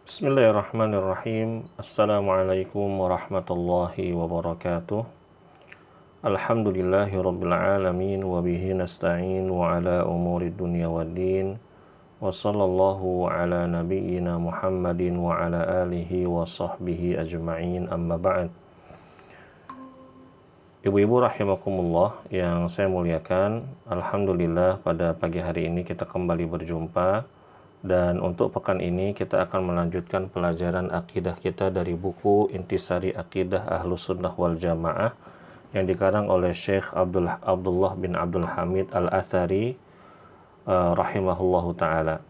Bismillahirrahmanirrahim. Assalamualaikum warahmatullahi wabarakatuh. Alhamdulillahi rabbil alamin wa bihi nasta'in wa ala umuri dunya waddin. Wa sallallahu ala nabiyyina Muhammadin wa ala alihi wa sahbihi ajma'in, amma ba'd. Ibu-ibu rahimakumullah yang saya muliakan, alhamdulillah pada pagi hari ini kita kembali berjumpa. Dan untuk pekan ini kita akan melanjutkan pelajaran akidah kita dari buku Intisari Aqidah Ahlus Sunnah wal Jamaah yang dikarang oleh Syekh Abdullah bin Abdul Hamid Al-Athari rahimahullahu ta'ala.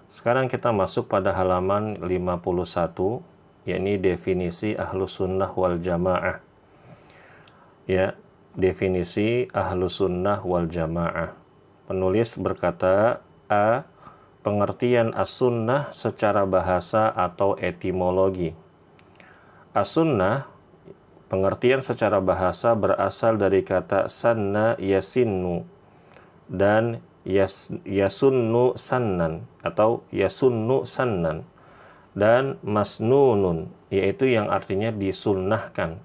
Sekarang kita masuk pada halaman 51, yakni definisi Ahlus Sunnah wal Jamaah. Ya, definisi Ahlus Sunnah wal Jamaah. Penulis berkata, A. Pengertian as-sunnah secara bahasa atau etimologi. As-sunnah, pengertian secara bahasa berasal dari kata sanna yasinnu dan yasunnu sannan atau yasunnu sannan dan masnunun, yaitu yang artinya disunnahkan.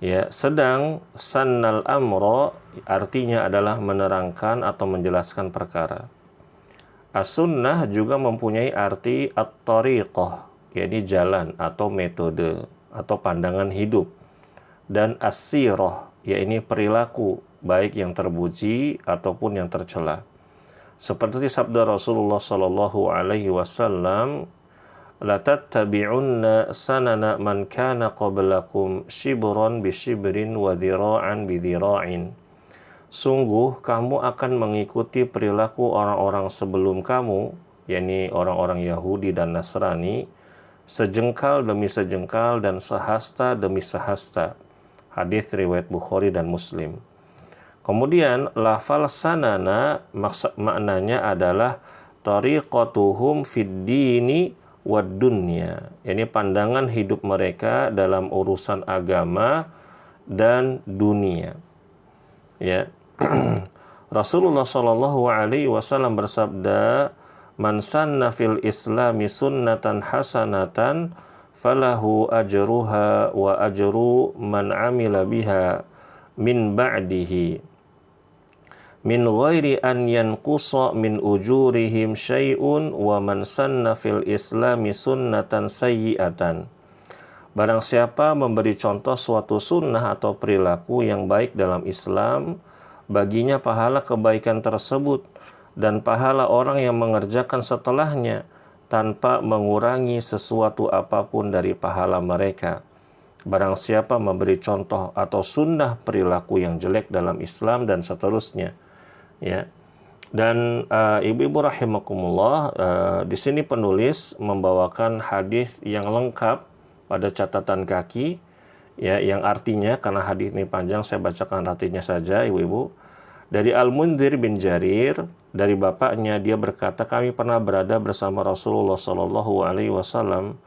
Ya, sedang sannal amro artinya adalah menerangkan atau menjelaskan perkara. As-sunnah juga mempunyai arti at-tariqah, yakni jalan atau metode atau pandangan hidup. Dan as-sirah, yakni perilaku, baik yang terpuji ataupun yang tercela. Seperti sabda Rasulullah sallallahu alaihi wasallam, "La tattabi'unna sanana man kana qablakum shibran bi shibrin wa dhira'an bi dhira'in." Sungguh kamu akan mengikuti perilaku orang-orang sebelum kamu, yakni orang-orang Yahudi dan Nasrani, sejengkal demi sejengkal dan sehasta demi sehasta. Hadis riwayat Bukhari dan Muslim. Kemudian lafal sanana maknanya adalah tariqatuhum fid dini wad dunya, yakni pandangan hidup mereka dalam urusan agama dan dunia. Ya. Rasulullah Shallallahu alaihi wasallam bersabda, "Man sanna fil Islami sunnatan hasanatan falahu ajruha wa ajru man amila biha min ba'dihi min ghairi an yanqusa min ujurihim syai'un wa man sanna fil Islami sunnatan sayyi'atan." Barang siapa memberi contoh suatu sunnah atau perilaku yang baik dalam Islam, baginya pahala kebaikan tersebut dan pahala orang yang mengerjakan setelahnya tanpa mengurangi sesuatu apapun dari pahala mereka. Barang siapa memberi contoh atau sunnah perilaku yang jelek dalam Islam dan seterusnya. Ya. Dan ibu-ibu rahimakumullah, di sini penulis membawakan hadis yang lengkap pada catatan kaki, ya, yang artinya, karena hadis ini panjang saya bacakan artinya saja ibu-ibu. Dari Al-Mundhir bin Jarir, dari bapaknya, dia berkata, kami pernah berada bersama Rasulullah Shallallahu alaihi wasallam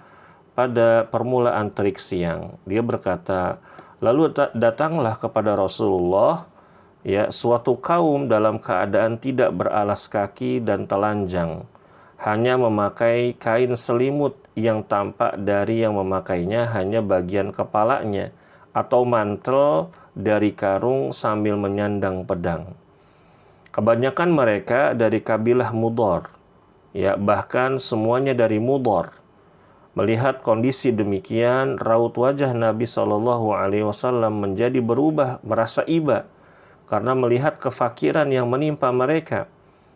pada permulaan terik siang. Dia berkata, lalu datanglah kepada Rasulullah, ya, suatu kaum dalam keadaan tidak beralas kaki dan telanjang, hanya memakai kain selimut yang tampak dari yang memakainya hanya bagian kepalanya, atau mantel dari karung sambil menyandang pedang. Kebanyakan mereka dari kabilah Mudhar, ya, bahkan semuanya dari Mudhar. Melihat kondisi demikian, raut wajah Nabi Shallallahu alaihi wasallam menjadi berubah, merasa iba karena melihat kefakiran yang menimpa mereka.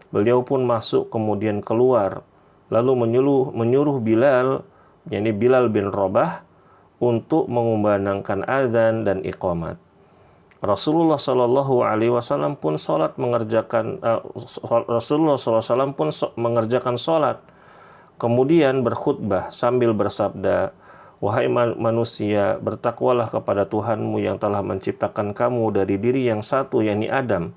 Beliau pun masuk kemudian keluar, lalu menyuruh Bilal, yakni Bilal bin Rabah, untuk mengumandangkan azan dan iqamat. Rasulullah Shallallahu alaihi wasallam pun mengerjakan salat, kemudian berkhutbah sambil bersabda, wahai manusia, bertakwalah kepada Tuhanmu yang telah menciptakan kamu dari diri yang satu, yakni Adam,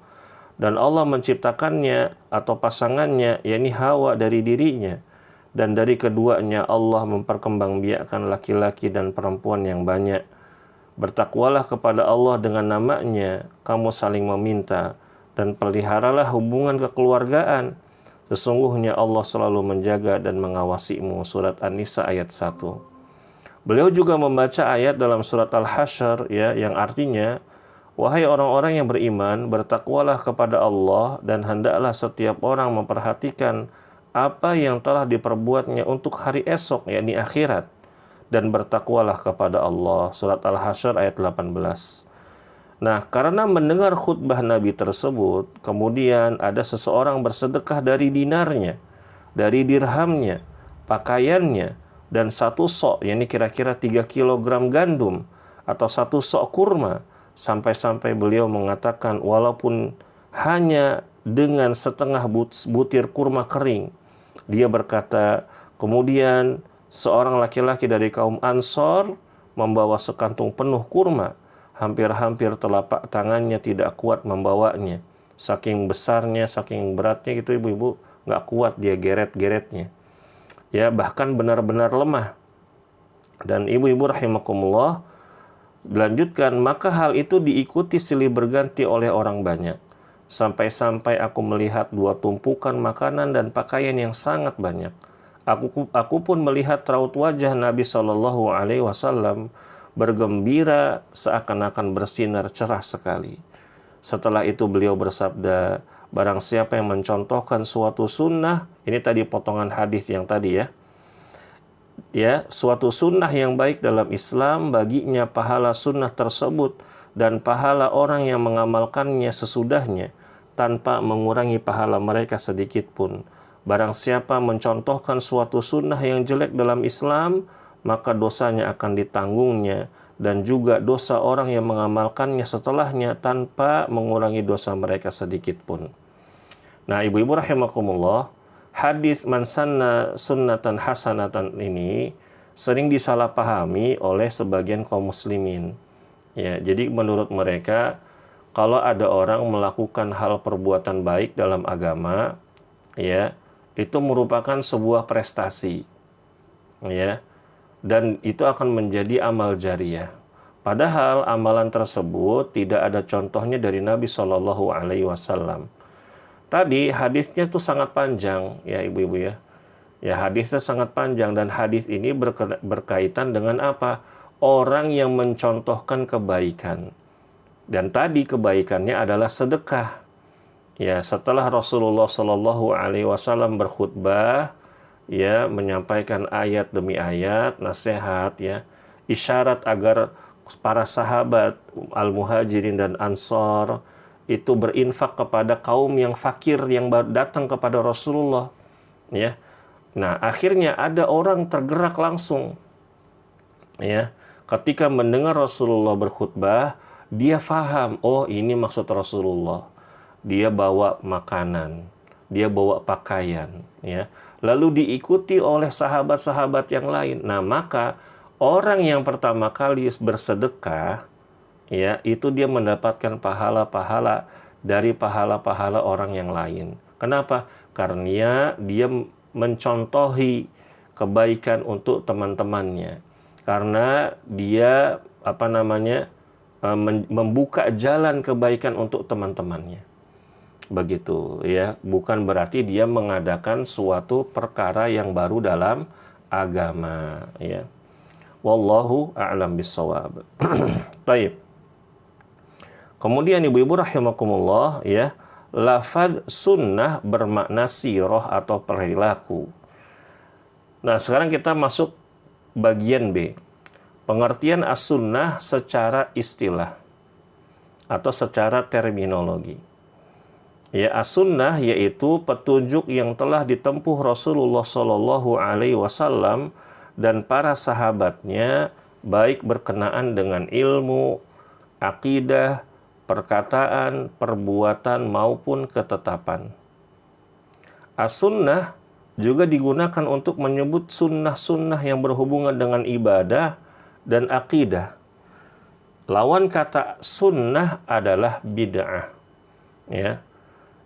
dan Allah menciptakannya atau pasangannya, yakni Hawa, dari dirinya, dan dari keduanya Allah memperkembangbiakkan laki-laki dan perempuan yang banyak. Bertakwalah kepada Allah dengan namanya, kamu saling meminta, dan peliharalah hubungan kekeluargaan. Sesungguhnya Allah selalu menjaga dan mengawasimu. Surat An-Nisa ayat 1. Beliau juga membaca ayat dalam surat Al-Hasyr ya, yang artinya, wahai orang-orang yang beriman, bertakwalah kepada Allah dan hendaklah setiap orang memperhatikan apa yang telah diperbuatnya untuk hari esok, yakni akhirat, dan bertakwalah kepada Allah. Surat Al-Hasyr ayat 18. Nah, karena mendengar khutbah Nabi tersebut, kemudian ada seseorang bersedekah dari dinarnya, dari dirhamnya, pakaiannya, dan satu sok, yakni kira-kira 3 kilogram gandum, atau satu sok kurma, sampai-sampai beliau mengatakan, walaupun hanya dengan setengah butir kurma kering. Dia berkata, kemudian seorang laki-laki dari kaum Ansor membawa sekantung penuh kurma. Hampir-hampir telapak tangannya tidak kuat membawanya. Saking besarnya, saking beratnya gitu ibu-ibu, nggak kuat dia geret-geretnya. Ya, bahkan benar-benar lemah. Dan ibu-ibu rahimakumullah, dilanjutkan, maka hal itu diikuti silih berganti oleh orang banyak. Sampai-sampai aku melihat 2 tumpukan makanan dan pakaian yang sangat banyak. Aku pun melihat raut wajah Nabi SAW bergembira seakan-akan bersinar cerah sekali. Setelah itu beliau bersabda, barang siapa yang mencontohkan suatu sunnah, ini tadi potongan hadis yang tadi ya, suatu sunnah yang baik dalam Islam, baginya pahala sunnah tersebut dan pahala orang yang mengamalkannya sesudahnya tanpa mengurangi pahala mereka sedikit pun. Barang siapa mencontohkan suatu sunnah yang jelek dalam Islam, maka dosanya akan ditanggungnya dan juga dosa orang yang mengamalkannya setelahnya tanpa mengurangi dosa mereka sedikit pun. Nah, ibu-ibu rahimakumullah, hadis man sanna sunnatan hasanatan ini sering disalahpahami oleh sebagian kaum muslimin. Ya, jadi menurut mereka kalau ada orang melakukan hal perbuatan baik dalam agama, ya, itu merupakan sebuah prestasi. Ya. Dan itu akan menjadi amal jariyah. Padahal amalan tersebut tidak ada contohnya dari Nabi Shallallahu Alaihi Wasallam. Tadi hadisnya tuh sangat panjang ya ibu-ibu ya. Ya, hadisnya sangat panjang dan hadis ini berkaitan dengan apa? Orang yang mencontohkan kebaikan. Dan tadi kebaikannya adalah sedekah. Ya, setelah Rasulullah Shallallahu Alaihi Wasallam berkhutbah, ya, menyampaikan ayat demi ayat, nasihat, ya, isyarat agar para sahabat Al-Muhajirin dan Ansor itu berinfak kepada kaum yang fakir yang datang kepada Rasulullah, ya. Nah, akhirnya ada orang tergerak langsung, ya, ketika mendengar Rasulullah berkhutbah, dia faham, oh ini maksud Rasulullah. Dia bawa makanan, dia bawa pakaian, ya. Lalu diikuti oleh sahabat-sahabat yang lain. Nah, maka orang yang pertama kali bersedekah, ya, itu dia mendapatkan pahala-pahala dari pahala-pahala orang yang lain. Kenapa? Karena dia mencontohi kebaikan untuk teman-temannya. Karena dia membuka jalan kebaikan untuk teman-temannya. Begitu ya, bukan berarti dia mengadakan suatu perkara yang baru dalam agama ya. Wallahu a'lam bissawab. Baik. Kemudian ibu-ibu rahimakumullah ya, lafaz sunnah bermakna sirah atau perilaku. Nah, sekarang kita masuk bagian B. Pengertian as-sunnah secara istilah atau secara terminologi. Ya, as-sunnah yaitu petunjuk yang telah ditempuh Rasulullah Shallallahu Alaihi Wasallam dan para sahabatnya, baik berkenaan dengan ilmu, akidah, perkataan, perbuatan maupun ketetapan. As-sunnah juga digunakan untuk menyebut sunnah-sunnah yang berhubungan dengan ibadah dan akidah. Lawan kata sunnah adalah bid'ah. Ya.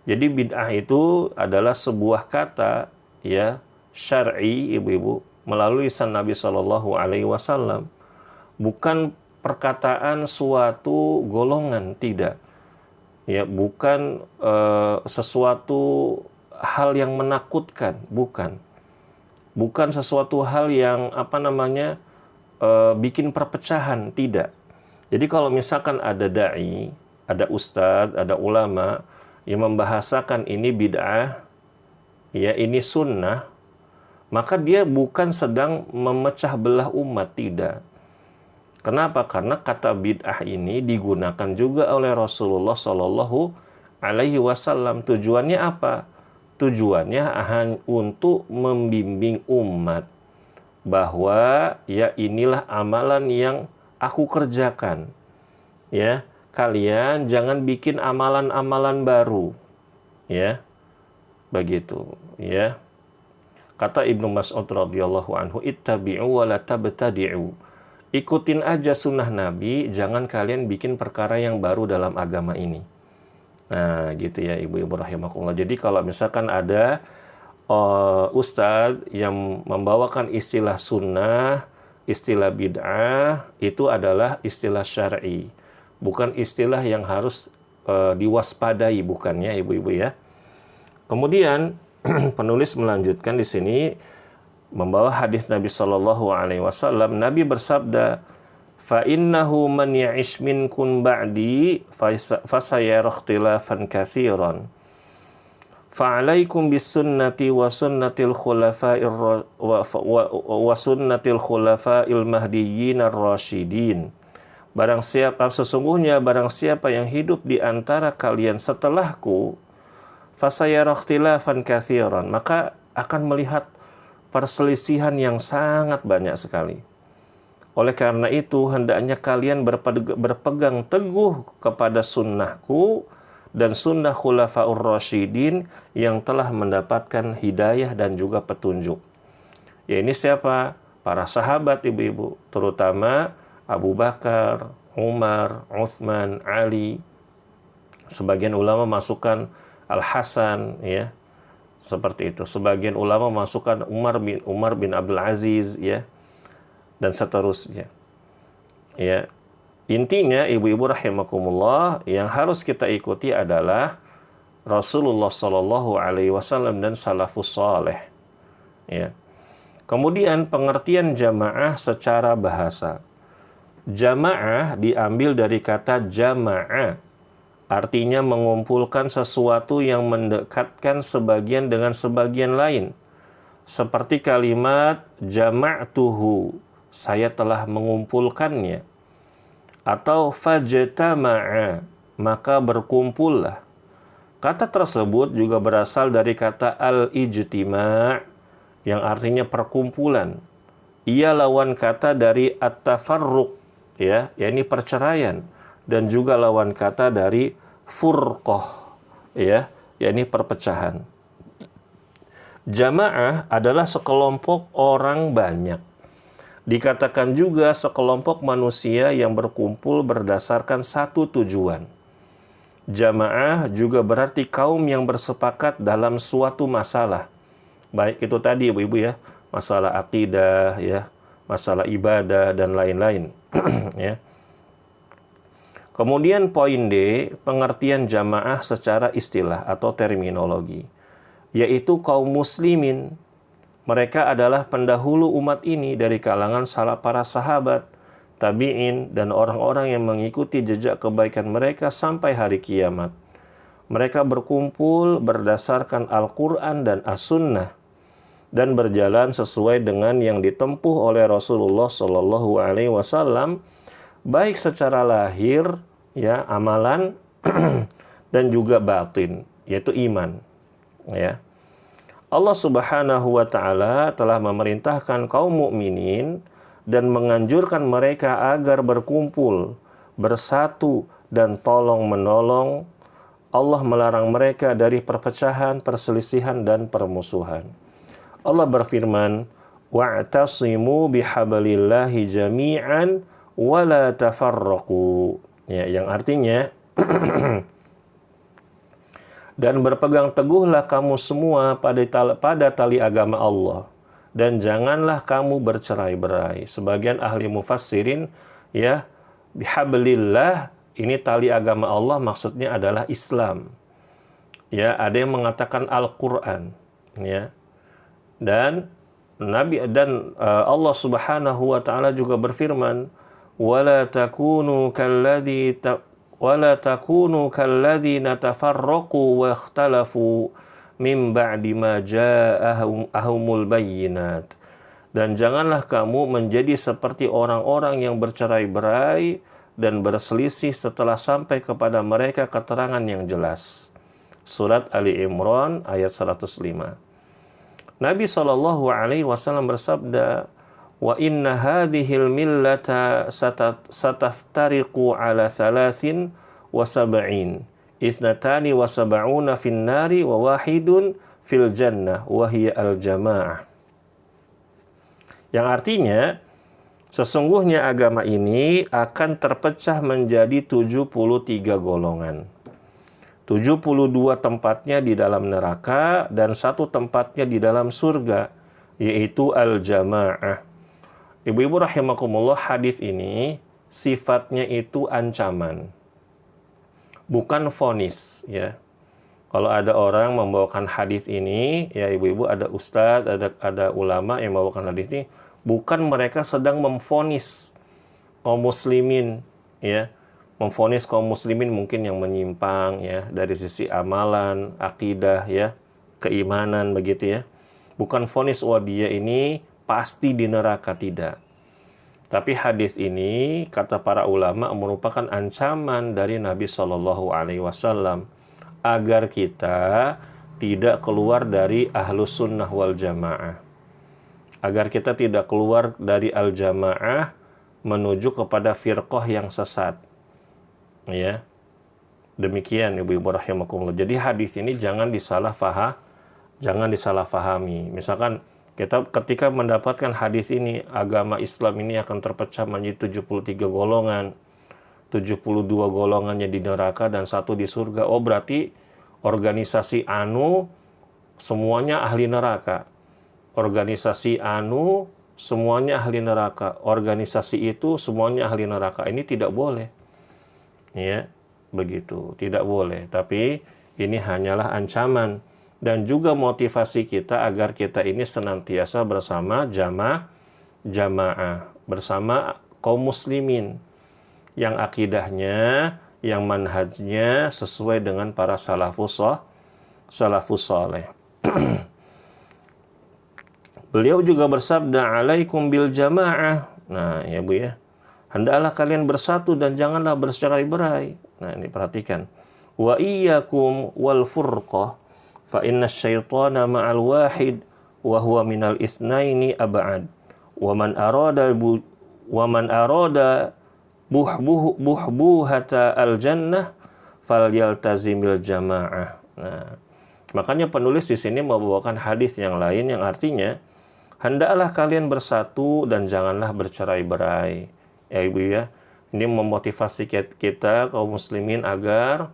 Jadi bid'ah itu adalah sebuah kata ya syar'i ibu-ibu melalui lisan Nabi Shallallahu Alaihi Wasallam, bukan perkataan suatu golongan, tidak ya, bukan sesuatu hal yang menakutkan, bukan. Bukan sesuatu hal yang bikin perpecahan, tidak. Jadi kalau misalkan ada dai, ada ustadz, ada ulama yang membahasakan ini bid'ah, ya ini sunnah, maka dia bukan sedang memecah belah umat, tidak. Kenapa? Karena kata bid'ah ini digunakan juga oleh Rasulullah Shallallahu Alaihi Wasallam. Tujuannya apa? Tujuannya hanya untuk membimbing umat bahwa ya inilah amalan yang aku kerjakan. Ya, kalian jangan bikin amalan-amalan baru. Ya, begitu. Ya. Kata Ibnu Mas'ud radhiyallahu anhu, ittabi'u wa la tabtadi'u. Ikutin aja sunnah Nabi, jangan kalian bikin perkara yang baru dalam agama ini. Nah, gitu ya ibu-ibu rahimakumullah. Jadi kalau misalkan ada ustadz yang membawakan istilah sunnah, istilah bid'ah, itu adalah istilah syar'i. Bukan istilah yang harus diwaspadai, bukannya ibu-ibu ya. Kemudian penulis melanjutkan di sini membawa hadis Nabi Shallallahu Alaihi Wasallam. Nabi bersabda, fa innahu man ya'ish minkum ba'di fasayara ikhtilafan katsiran. Fa'alaikum bisunnati wa sunnatil khulafa'ir wa sunnatil khulafa'il mahdiyyin ar-rasyidin. Sesungguhnya barang siapa yang hidup di antara kalian setelahku, fasayara ikhtilafan katsiran, maka akan melihat perselisihan yang sangat banyak sekali. Oleh karena itu, hendaknya kalian berpegang teguh kepada sunnahku dan sunnah khulafaur rasyidin yang telah mendapatkan hidayah dan juga petunjuk. Ya, ini siapa? Para sahabat ibu-ibu, terutama Abu Bakar, Umar, Uthman, Ali. Sebagian ulama masukkan Al-Hasan, ya. Seperti itu. Sebagian ulama masukkan Umar bin Abdul Aziz, ya. Dan seterusnya. Ya. Intinya ibu-ibu rahimakumullah, yang harus kita ikuti adalah Rasulullah Shallallahu Alaihi Wasallam dan salafus saleh. Ya. Kemudian pengertian jamaah secara bahasa. Jamaah diambil dari kata jama'ah, artinya mengumpulkan sesuatu yang mendekatkan sebagian dengan sebagian lain. Seperti kalimat jama'tuhu, saya telah mengumpulkannya. Atau fajtama'a, maka berkumpullah. Kata tersebut juga berasal dari kata al-ijtima', yang artinya perkumpulan. Ia lawan kata dari at-tafarruq, ya, yakni perceraian, dan juga lawan kata dari furqah, ya, yakni perpecahan. Jamaah adalah sekelompok orang banyak. Dikatakan juga sekelompok manusia yang berkumpul berdasarkan satu tujuan. Jamaah juga berarti kaum yang bersepakat dalam suatu masalah. Baik itu tadi ibu-ibu ya, masalah akidah, ya, masalah ibadah dan lain-lain. Ya. Kemudian poin D, pengertian jamaah secara istilah atau terminologi, yaitu kaum muslimin. Mereka adalah pendahulu umat ini dari kalangan para sahabat, tabi'in, dan orang-orang yang mengikuti jejak kebaikan mereka sampai hari kiamat. Mereka berkumpul berdasarkan Al-Quran dan As-Sunnah dan berjalan sesuai dengan yang ditempuh oleh Rasulullah Shallallahu Alaihi Wasallam, baik secara lahir, ya, amalan, dan juga batin, yaitu iman, ya. Allah Subhanahu wa Ta'ala telah memerintahkan kaum mukminin dan menganjurkan mereka agar berkumpul, bersatu, dan tolong-menolong. Allah melarang mereka dari perpecahan, perselisihan, dan permusuhan. Allah berfirman, wa'tasimu bihablillahi jami'an wa la tafarraqu. Ya, yang artinya dan berpegang teguhlah kamu semua pada tali agama Allah, dan janganlah kamu bercerai-berai. Sebagian ahli mufassirin, ya, bihablillah, ini tali agama Allah maksudnya adalah Islam. Ya, ada yang mengatakan Al-Qur'an, ya. Dan Allah Subhanahu wa taala juga berfirman, "Wala takunu kalladzina tafarraqu wa ikhtalafu min ba'di ma ja'ahumul bayyinat." Dan janganlah kamu menjadi seperti orang-orang yang bercerai-berai dan berselisih setelah sampai kepada mereka keterangan yang jelas. Surat Ali Imran ayat 105. Nabi SAW bersabda, "Wa inna hadhil millata sataftariqu ala 73, ithnatani wa sab'una fin nari wa wahidun fil jannah wa hiya al-jamaah." Yang artinya, sesungguhnya agama ini akan terpecah menjadi 73 golongan. 72 tempatnya di dalam neraka dan 1 tempatnya di dalam surga, yaitu al-jamaah. Ibu-ibu rahimakumullah, hadis ini sifatnya itu ancaman, bukan vonis, ya. Kalau ada orang membawakan hadis ini, ya ibu-ibu, ada ustadz, ada ulama yang membawakan hadis ini, bukan mereka sedang memvonis kaum muslimin, ya. Memvonis kaum muslimin mungkin yang menyimpang, ya, dari sisi amalan, akidah, ya, keimanan, begitu, ya. Bukan vonis, wah dia ini pasti di neraka, tidak. Tapi hadis ini, kata para ulama, merupakan ancaman dari Nabi SAW agar kita tidak keluar dari ahlus sunnah wal jamaah. Agar kita tidak keluar dari al-jamaah menuju kepada firqah yang sesat. Ya. Demikian ibu-ibu rahimakumullah. Jadi hadis ini jangan disalahfahami. Misalkan kita ketika mendapatkan hadis ini, agama Islam ini akan terpecah menjadi 73 golongan. 72 golongannya di neraka dan 1 di surga. Oh, berarti organisasi anu semuanya ahli neraka. Organisasi anu semuanya ahli neraka. Organisasi itu semuanya ahli neraka. Ini tidak boleh. Ya, begitu. Tidak boleh. Tapi ini hanyalah ancaman dan juga motivasi kita agar kita ini senantiasa bersama jamaah, bersama kaum muslimin yang akidahnya, yang manhajnya sesuai dengan para salafus saleh. Beliau juga bersabda, "Alaikum bil jamaah." Nah, ya Bu ya. Hendaklah kalian bersatu dan janganlah bercerai-berai. Nah, ini perhatikan. Wa iyyakum wal furqah fa inna syaitana ma'al wahid wa huwa minal itsnaini ab'ad. Wa man arada buhbuhata al-jannah falyaltazimil jamaah. Nah, makanya penulis di sini membawakan hadis yang lain yang artinya hendaklah kalian bersatu dan janganlah bercerai-berai. Ya Ibu ya, ini memotivasi kita kaum muslimin agar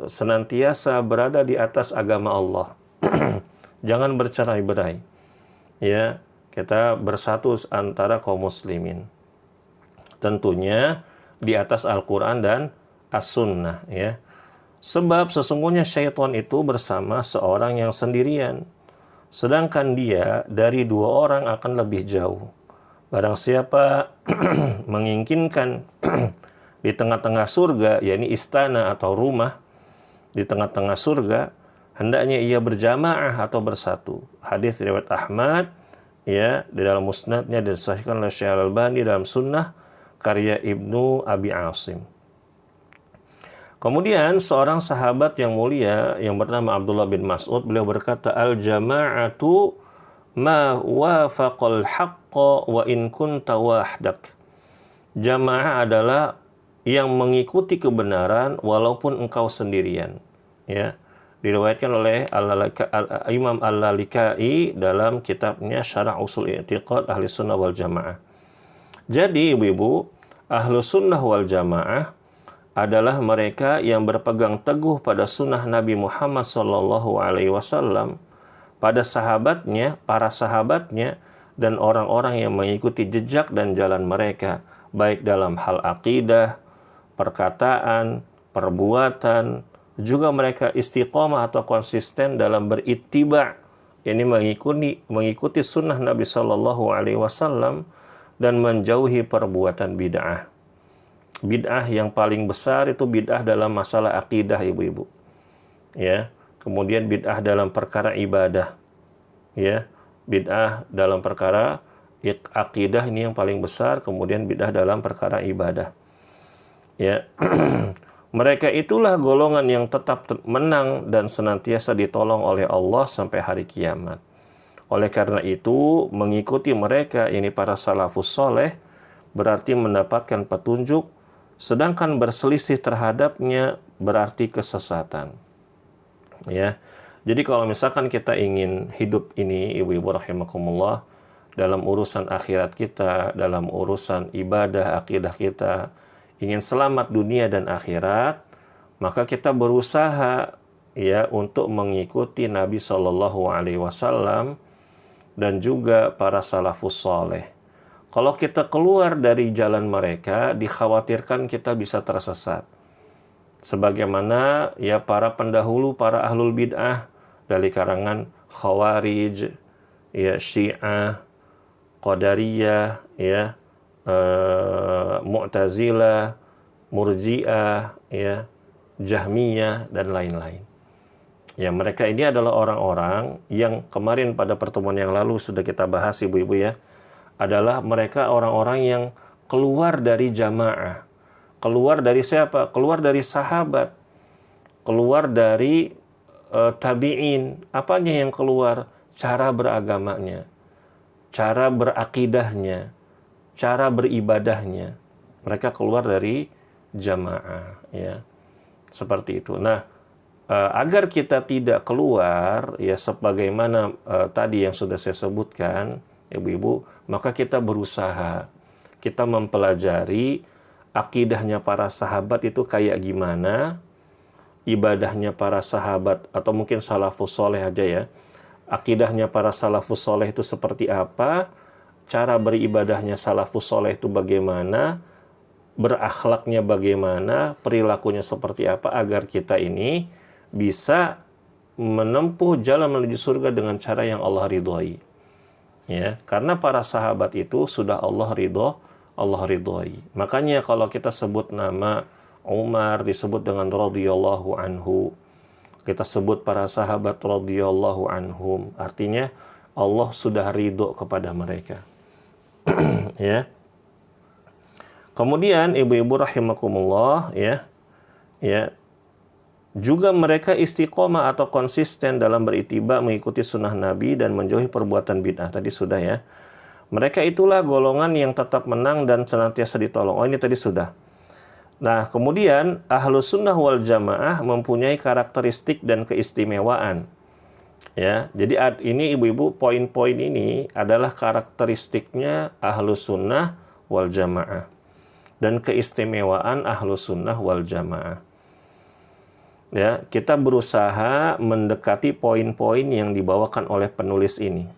senantiasa berada di atas agama Allah. Jangan bercerai-berai. Ya, kita bersatu antara kaum muslimin. Tentunya di atas Al-Quran dan As-Sunnah, ya. Sebab sesungguhnya syaitan itu bersama seorang yang sendirian, sedangkan dia dari 2 orang akan lebih jauh. Barang siapa menginginkan di tengah-tengah surga, yakni istana atau rumah di tengah-tengah surga, hendaknya ia berjamaah atau bersatu. Hadis riwayat Ahmad, ya, di dalam musnadnya disahihkan oleh Syekh Al-Albani dalam sunnah karya Ibnu Abi Asim. Kemudian seorang sahabat yang mulia yang bernama Abdullah bin Mas'ud, beliau berkata, "Al-jama'atu ma wafaqal haqqa wa in kunta wahdak." Jamaah adalah yang mengikuti kebenaran walaupun engkau sendirian. Ya, diriwayatkan oleh Imam Al-Lalikai dalam kitabnya Syarah Usul I'tiqad Ahli Sunnah wal Jamaah. Jadi ibu-ibu, Ahlu Sunnah wal Jamaah adalah mereka yang berpegang teguh pada sunnah Nabi Muhammad SAW, pada sahabatnya, para sahabatnya, dan orang-orang yang mengikuti jejak dan jalan mereka, baik dalam hal akidah, perkataan, perbuatan, juga mereka istiqomah atau konsisten dalam berittiba, ini mengikuti sunnah Nabi Shallallahu Alaihi Wasallam dan menjauhi perbuatan bid'ah. Bid'ah yang paling besar itu bid'ah dalam masalah akidah, ibu-ibu. Ya, kemudian bid'ah dalam perkara ibadah. Ya, bid'ah dalam perkara akidah ini yang paling besar, kemudian bid'ah dalam perkara ibadah. Ya. Mereka itulah golongan yang tetap menang dan senantiasa ditolong oleh Allah sampai hari kiamat. Oleh karena itu, mengikuti mereka, ini para salafus soleh, berarti mendapatkan petunjuk, sedangkan berselisih terhadapnya berarti kesesatan. Ya. Jadi kalau misalkan kita ingin hidup ini, ibu-ibu rahimakumullah, dalam urusan akhirat kita, dalam urusan ibadah, akidah kita, ingin selamat dunia dan akhirat, maka kita berusaha ya untuk mengikuti Nabi Shallallahu Alaihi Wasallam dan juga para salafus soleh. Kalau kita keluar dari jalan mereka, dikhawatirkan kita bisa tersesat. Sebagaimana ya para pendahulu, para ahlul bid'ah dari karangan Khawarij, ya Syiah, Qadariyah, ya Mu'tazilah, Murji'ah, ya, Jahmiyah, dan lain-lain. Ya, mereka ini adalah orang-orang yang kemarin pada pertemuan yang lalu sudah kita bahas, ibu-ibu ya, adalah mereka orang-orang yang keluar dari jamaah. Keluar dari siapa? Keluar dari sahabat. Keluar dari tabi'in. Apanya yang keluar? Cara beragamanya, cara berakidahnya, cara beribadahnya. Mereka keluar dari jamaah, ya. Seperti itu. Nah, agar kita tidak keluar, ya sebagaimana tadi yang sudah saya sebutkan, ibu-ibu, maka kita berusaha, kita mempelajari akidahnya para sahabat itu kayak gimana, ibadahnya para sahabat, atau mungkin salafus soleh aja ya, akidahnya para salafus soleh itu seperti apa, cara beribadahnya salafus soleh itu bagaimana, berakhlaknya bagaimana, perilakunya seperti apa, agar kita ini bisa menempuh jalan menuju surga dengan cara yang Allah ridhoi. Ya, karena para sahabat itu sudah Allah ridhoi. Makanya kalau kita sebut nama Umar disebut dengan radhiyallahu anhu. Kita sebut para sahabat radhiyallahu anhum. Artinya Allah sudah ridho kepada mereka. Ya. Kemudian ibu-ibu rahimakumullah, ya. Juga mereka istiqomah atau konsisten dalam berittiba mengikuti sunnah Nabi dan menjauhi perbuatan bid'ah. Tadi sudah ya. Mereka itulah golongan yang tetap menang dan senantiasa ditolong. Oh, ini tadi sudah. Nah, kemudian Ahlus Sunnah wal Jamaah mempunyai karakteristik dan keistimewaan. Ya, jadi ini ibu-ibu, poin-poin ini adalah karakteristiknya Ahlus Sunnah wal Jamaah dan keistimewaan Ahlus Sunnah wal Jamaah. Ya, kita berusaha mendekati poin-poin yang dibawakan oleh penulis ini.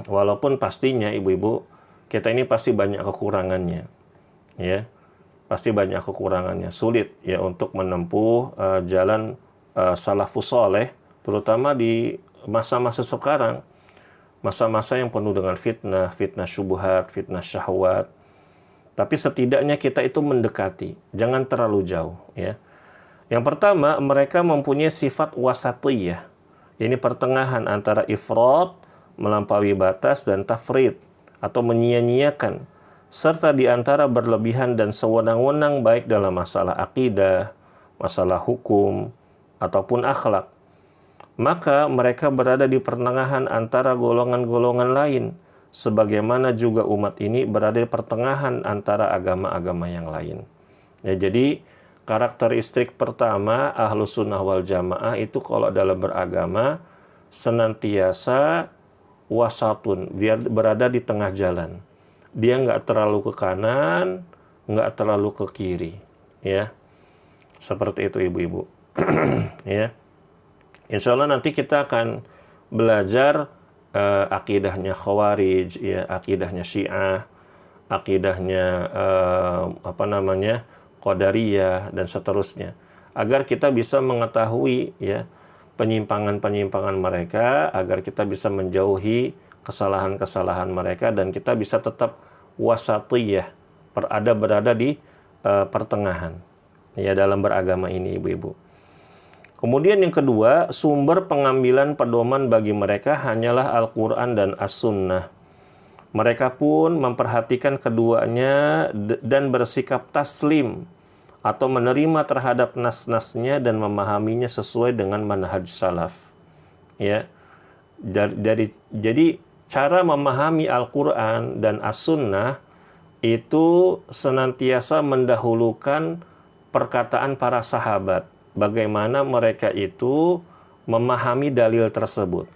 Walaupun pastinya ibu-ibu, kita ini pasti banyak kekurangannya. Ya. Pasti banyak kekurangannya, sulit ya untuk menempuh jalan salafus soleh, terutama di masa-masa sekarang, masa-masa yang penuh dengan fitnah syubhat, fitnah syahwat. Tapi setidaknya kita itu mendekati, jangan terlalu jauh ya. Yang pertama, mereka mempunyai sifat wasatiyah. Ini pertengahan antara ifrat, melampaui batas, dan tafrid atau menyia-nyiakan, serta di antara berlebihan dan sewenang-wenang baik dalam masalah akidah, masalah hukum, ataupun akhlak. Maka mereka berada di pertengahan antara golongan-golongan lain, sebagaimana juga umat ini berada di pertengahan antara agama-agama yang lain. Ya, jadi karakteristik pertama Ahlus Sunnah wal Jamaah itu kalau dalam beragama senantiasa wasatun, dia berada di tengah jalan. Dia nggak terlalu ke kanan, nggak terlalu ke kiri, ya. Seperti itu ibu-ibu. Ya. Insya Allah nanti kita akan belajar akidahnya Khawarij, ya, akidahnya Syiah, akidahnya Qadariyah dan seterusnya. agar kita bisa mengetahui ya penyimpangan-penyimpangan mereka, agar kita bisa menjauhi kesalahan-kesalahan mereka dan kita bisa tetap wasatiyah, berada di pertengahan ya dalam beragama ini ibu-ibu. Kemudian yang kedua, sumber pengambilan pedoman bagi mereka hanyalah Al-Quran dan As-Sunnah. Mereka pun memperhatikan keduanya dan bersikap taslim atau menerima terhadap nas-nasnya dan memahaminya sesuai dengan manhaj salaf. Ya. Jadi cara memahami Al-Quran dan As-Sunnah itu senantiasa mendahulukan perkataan para sahabat. Bagaimana mereka itu memahami dalil tersebut.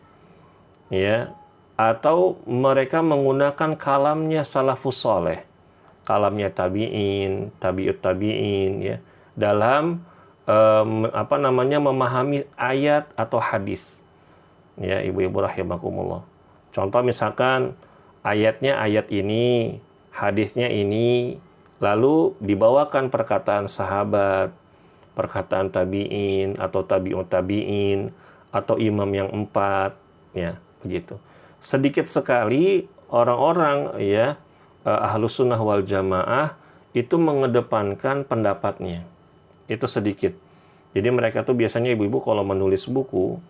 Ya. Atau mereka menggunakan kalamnya salafus soleh, kalamnya tabi'in, tabi'ut tabi'in ya, dalam memahami ayat atau hadis. Ya, ibu-ibu rahimakumullah. Contoh misalkan ayatnya ayat ini, hadisnya ini, lalu dibawakan perkataan sahabat, perkataan tabi'in atau tabi'ut tabi'in atau imam yang 4, ya, begitu. Sedikit sekali orang-orang ya Ahlus Sunnah wal Jamaah itu mengedepankan pendapatnya. Itu sedikit. Jadi mereka tuh biasanya ibu-ibu kalau menulis buku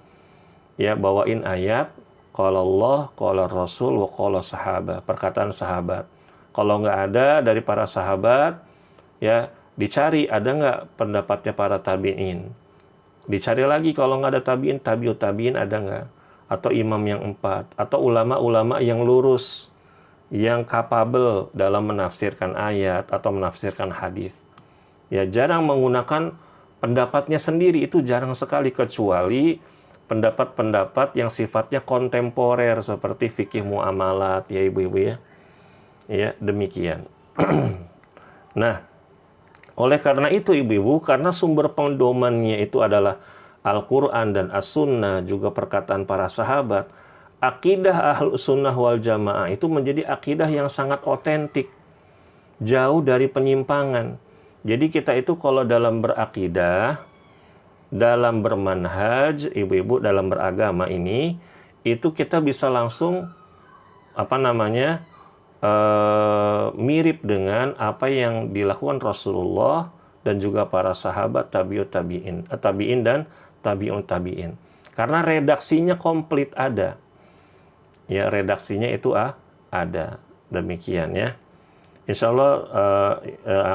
ya bawain ayat qala Allah, qala Rasul, wa qala sahabat, perkataan sahabat. Kalau nggak ada dari para sahabat ya dicari ada nggak pendapatnya para tabi'in. Dicari lagi kalau nggak ada tabi'in, tabi'ut tabi'in ada nggak? Atau imam yang 4, atau ulama-ulama yang lurus, yang kapabel dalam menafsirkan ayat atau menafsirkan hadis. Ya, jarang menggunakan pendapatnya sendiri, itu jarang sekali, kecuali pendapat-pendapat yang sifatnya kontemporer seperti fikih muamalat, ya ibu-ibu ya. Ya, demikian. Nah, oleh karena itu ibu-ibu, karena sumber pedomannya itu adalah Al-Quran dan As-Sunnah, juga perkataan para sahabat, akidah Ahlus Sunnah wal Jamaah itu menjadi akidah yang sangat otentik, jauh dari penyimpangan. Jadi kita itu kalau dalam berakidah, dalam bermanhaj, ibu-ibu dalam beragama ini, itu kita bisa langsung mirip dengan apa yang dilakukan Rasulullah dan juga para sahabat tabi'in dan tabi'un tabi'in. Karena redaksinya komplit ada. Ya, redaksinya itu ada. Demikian ya. Insya Allah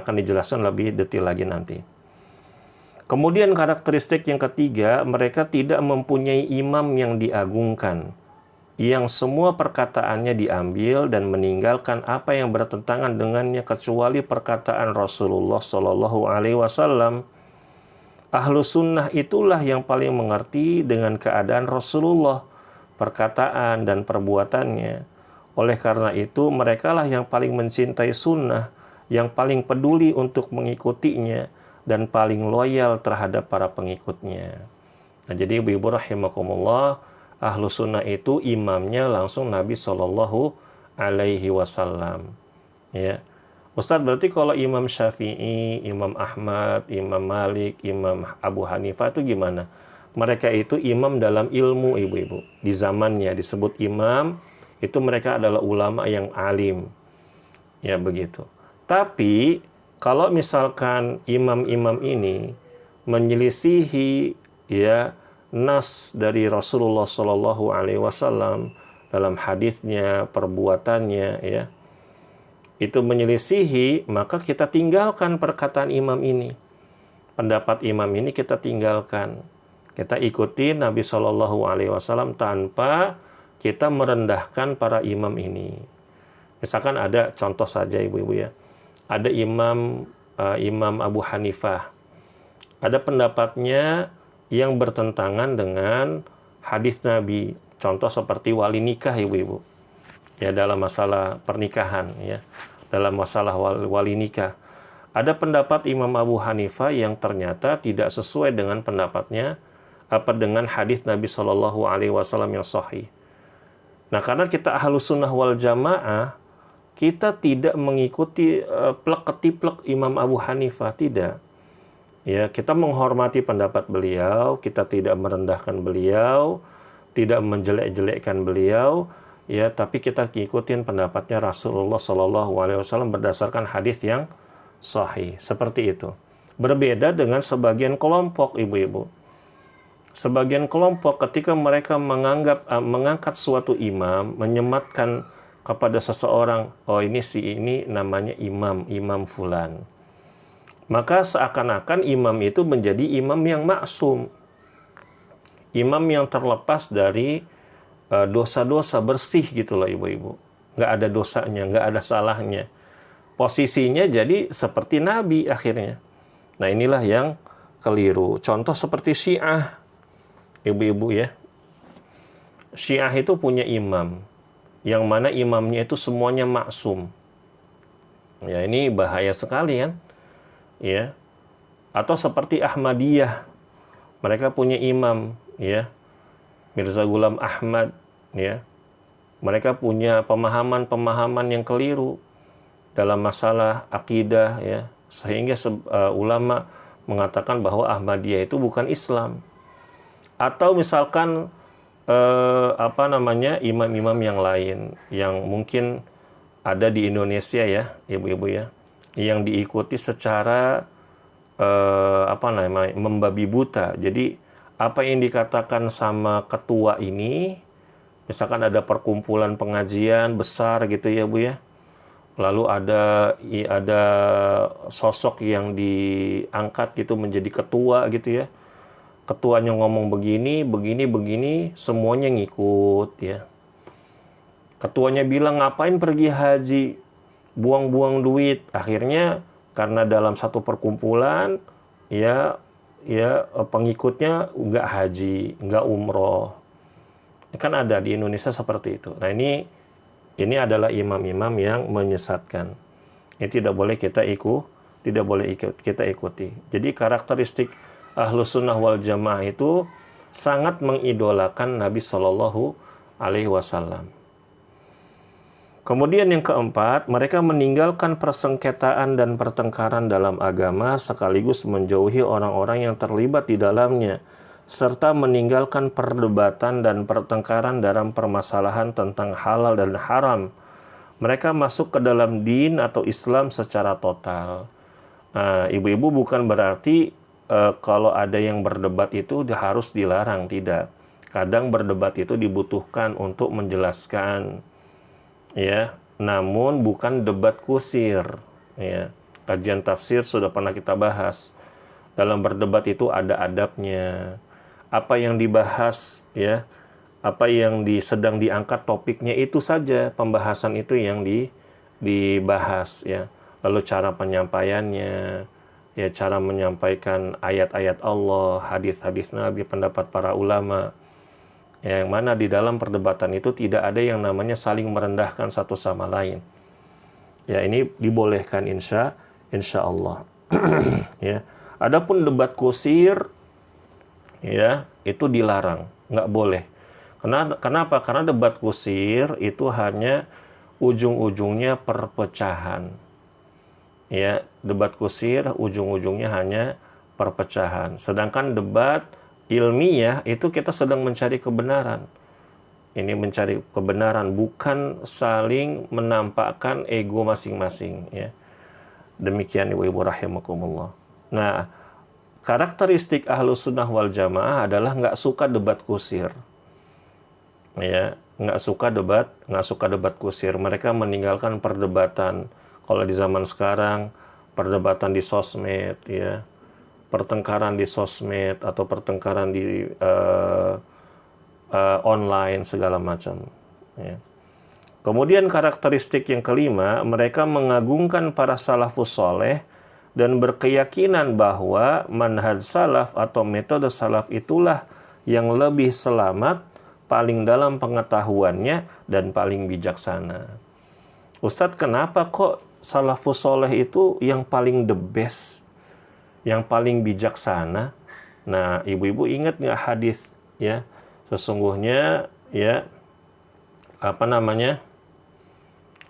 akan dijelaskan lebih detail lagi nanti. Kemudian karakteristik yang ketiga, mereka tidak mempunyai imam yang diagungkan, yang semua perkataannya diambil dan meninggalkan apa yang bertentangan dengannya kecuali perkataan Rasulullah Shallallahu Alaihi Wasallam. Ahlus Sunnah itulah yang paling mengerti dengan keadaan Rasulullah, perkataan dan perbuatannya. Oleh karena itu, merekalah yang paling mencintai sunnah, yang paling peduli untuk mengikutinya, dan paling loyal terhadap para pengikutnya. Nah, jadi ibu-ibu rahimakumullah, Ahlus Sunnah itu imamnya langsung Nabi Shallallahu Alaihi Wasallam. Ya. Ustadz, berarti kalau Imam Syafi'i, Imam Ahmad, Imam Malik, Imam Abu Hanifah itu gimana? Mereka itu imam dalam ilmu ibu-ibu. Di zamannya disebut imam, itu mereka adalah ulama yang alim. Ya begitu. Tapi kalau misalkan imam-imam ini menyelisihi ya nas dari Rasulullah Shallallahu Alaihi Wasallam dalam hadisnya, perbuatannya ya, itu menyelisihi, maka kita tinggalkan perkataan imam ini. Pendapat imam ini kita tinggalkan. Kita ikuti Nabi Shallallahu Alaihi Wasallam tanpa kita merendahkan para imam ini. Misalkan ada contoh saja ibu-ibu ya. Ada Imam Abu Hanifah. Ada pendapatnya yang bertentangan dengan hadis Nabi. Contoh seperti wali nikah ibu-ibu. Ya, dalam masalah pernikahan ya, dalam masalah wali nikah, ada pendapat Imam Abu Hanifah yang ternyata tidak sesuai dengan pendapatnya dengan hadis Nabi Shallallahu Alaihi Wasallam yang sahih. Nah, karena kita Ahlus Sunnah wal Jamaah, kita tidak mengikuti plek ketiplek Imam Abu Hanifah, tidak. Ya, kita menghormati pendapat beliau, kita tidak merendahkan beliau, tidak menjelek-jelekkan beliau, ya, tapi kita ikutin pendapatnya Rasulullah Shallallahu Alaihi Wasallam berdasarkan hadis yang sahih. Seperti itu. Berbeda dengan sebagian kelompok, ibu-ibu. Sebagian kelompok ketika mereka mengangkat suatu imam, menyematkan kepada seseorang, oh ini namanya imam fulan. Maka seakan-akan imam itu menjadi imam yang maksum. Imam yang terlepas dari dosa-dosa, bersih gitu loh ibu-ibu. Nggak ada dosanya, nggak ada salahnya. Posisinya jadi seperti Nabi akhirnya. Nah inilah yang keliru. Contoh seperti Syiah, ibu-ibu ya. Syiah itu punya imam, yang mana imamnya itu semuanya maksum. Ya ini bahaya sekali kan. Ya, atau seperti Ahmadiyah, mereka punya imam, ya, Mirza Ghulam Ahmad, ya, mereka punya pemahaman yang keliru dalam masalah akidah, ya, sehingga ulama mengatakan bahwa Ahmadiyah itu bukan Islam. Atau misalkan imam-imam yang lain yang mungkin ada di Indonesia ya, ibu-ibu ya, yang diikuti secara membabi buta. Jadi apa yang dikatakan sama ketua ini, misalkan ada perkumpulan pengajian besar gitu ya Bu ya, lalu ada sosok yang diangkat gitu menjadi ketua gitu ya, ketuanya ngomong begini, semuanya ngikut ya. Ketuanya bilang ngapain pergi haji, buang-buang duit. Akhirnya karena dalam satu perkumpulan ya pengikutnya nggak haji, nggak umroh. Kan ada di Indonesia seperti itu. Nah ini adalah imam-imam yang menyesatkan. Ini tidak boleh kita ikuti. Jadi karakteristik Ahlus Sunnah wal Jamaah itu sangat mengidolakan Nabi Shallallahu Alaihi Wasallam. Kemudian yang keempat, mereka meninggalkan persengketaan dan pertengkaran dalam agama sekaligus menjauhi orang-orang yang terlibat di dalamnya, serta meninggalkan perdebatan dan pertengkaran dalam permasalahan tentang halal dan haram. Mereka masuk ke dalam din atau Islam secara total. Nah, ibu-ibu bukan berarti kalau ada yang berdebat itu harus dilarang, tidak. Kadang berdebat itu dibutuhkan untuk menjelaskan, ya, namun bukan debat kusir, ya. Kajian tafsir sudah pernah kita bahas. Dalam berdebat itu ada adabnya. Apa yang dibahas, ya, apa yang sedang diangkat topiknya itu saja, pembahasan itu yang dibahas, ya. Lalu cara penyampaiannya, ya, cara menyampaikan ayat-ayat Allah, hadis-hadis Nabi, pendapat para ulama. Yang mana di dalam perdebatan itu tidak ada yang namanya saling merendahkan satu sama lain. Ya, ini dibolehkan insya Allah. Ya. Adapun debat kusir, ya, itu dilarang, nggak boleh. Kenapa? Karena debat kusir itu hanya ujung-ujungnya perpecahan. Ya, debat kusir ujung-ujungnya hanya perpecahan. Sedangkan debat ilmiah itu kita sedang mencari kebenaran. Ini mencari kebenaran, bukan saling menampakkan ego masing-masing, ya. Demikian ibu-ibu rahimakumullah. Nah, karakteristik Ahlus Sunnah wal Jamaah adalah nggak suka debat kusir. Ya, nggak suka debat kusir. Mereka meninggalkan perdebatan. Kalau di zaman sekarang, perdebatan di sosmed, ya. Pertengkaran di sosmed atau pertengkaran di online segala macam, ya. Kemudian karakteristik yang kelima, mereka mengagungkan para salafus soleh dan berkeyakinan bahwa manhaj salaf atau metode salaf itulah yang lebih selamat, paling dalam pengetahuannya dan paling bijaksana. Ustadz, kenapa kok salafus soleh itu yang paling the best, yang paling bijaksana? Nah, ibu-ibu ingat nggak hadis, ya? Sesungguhnya, ya,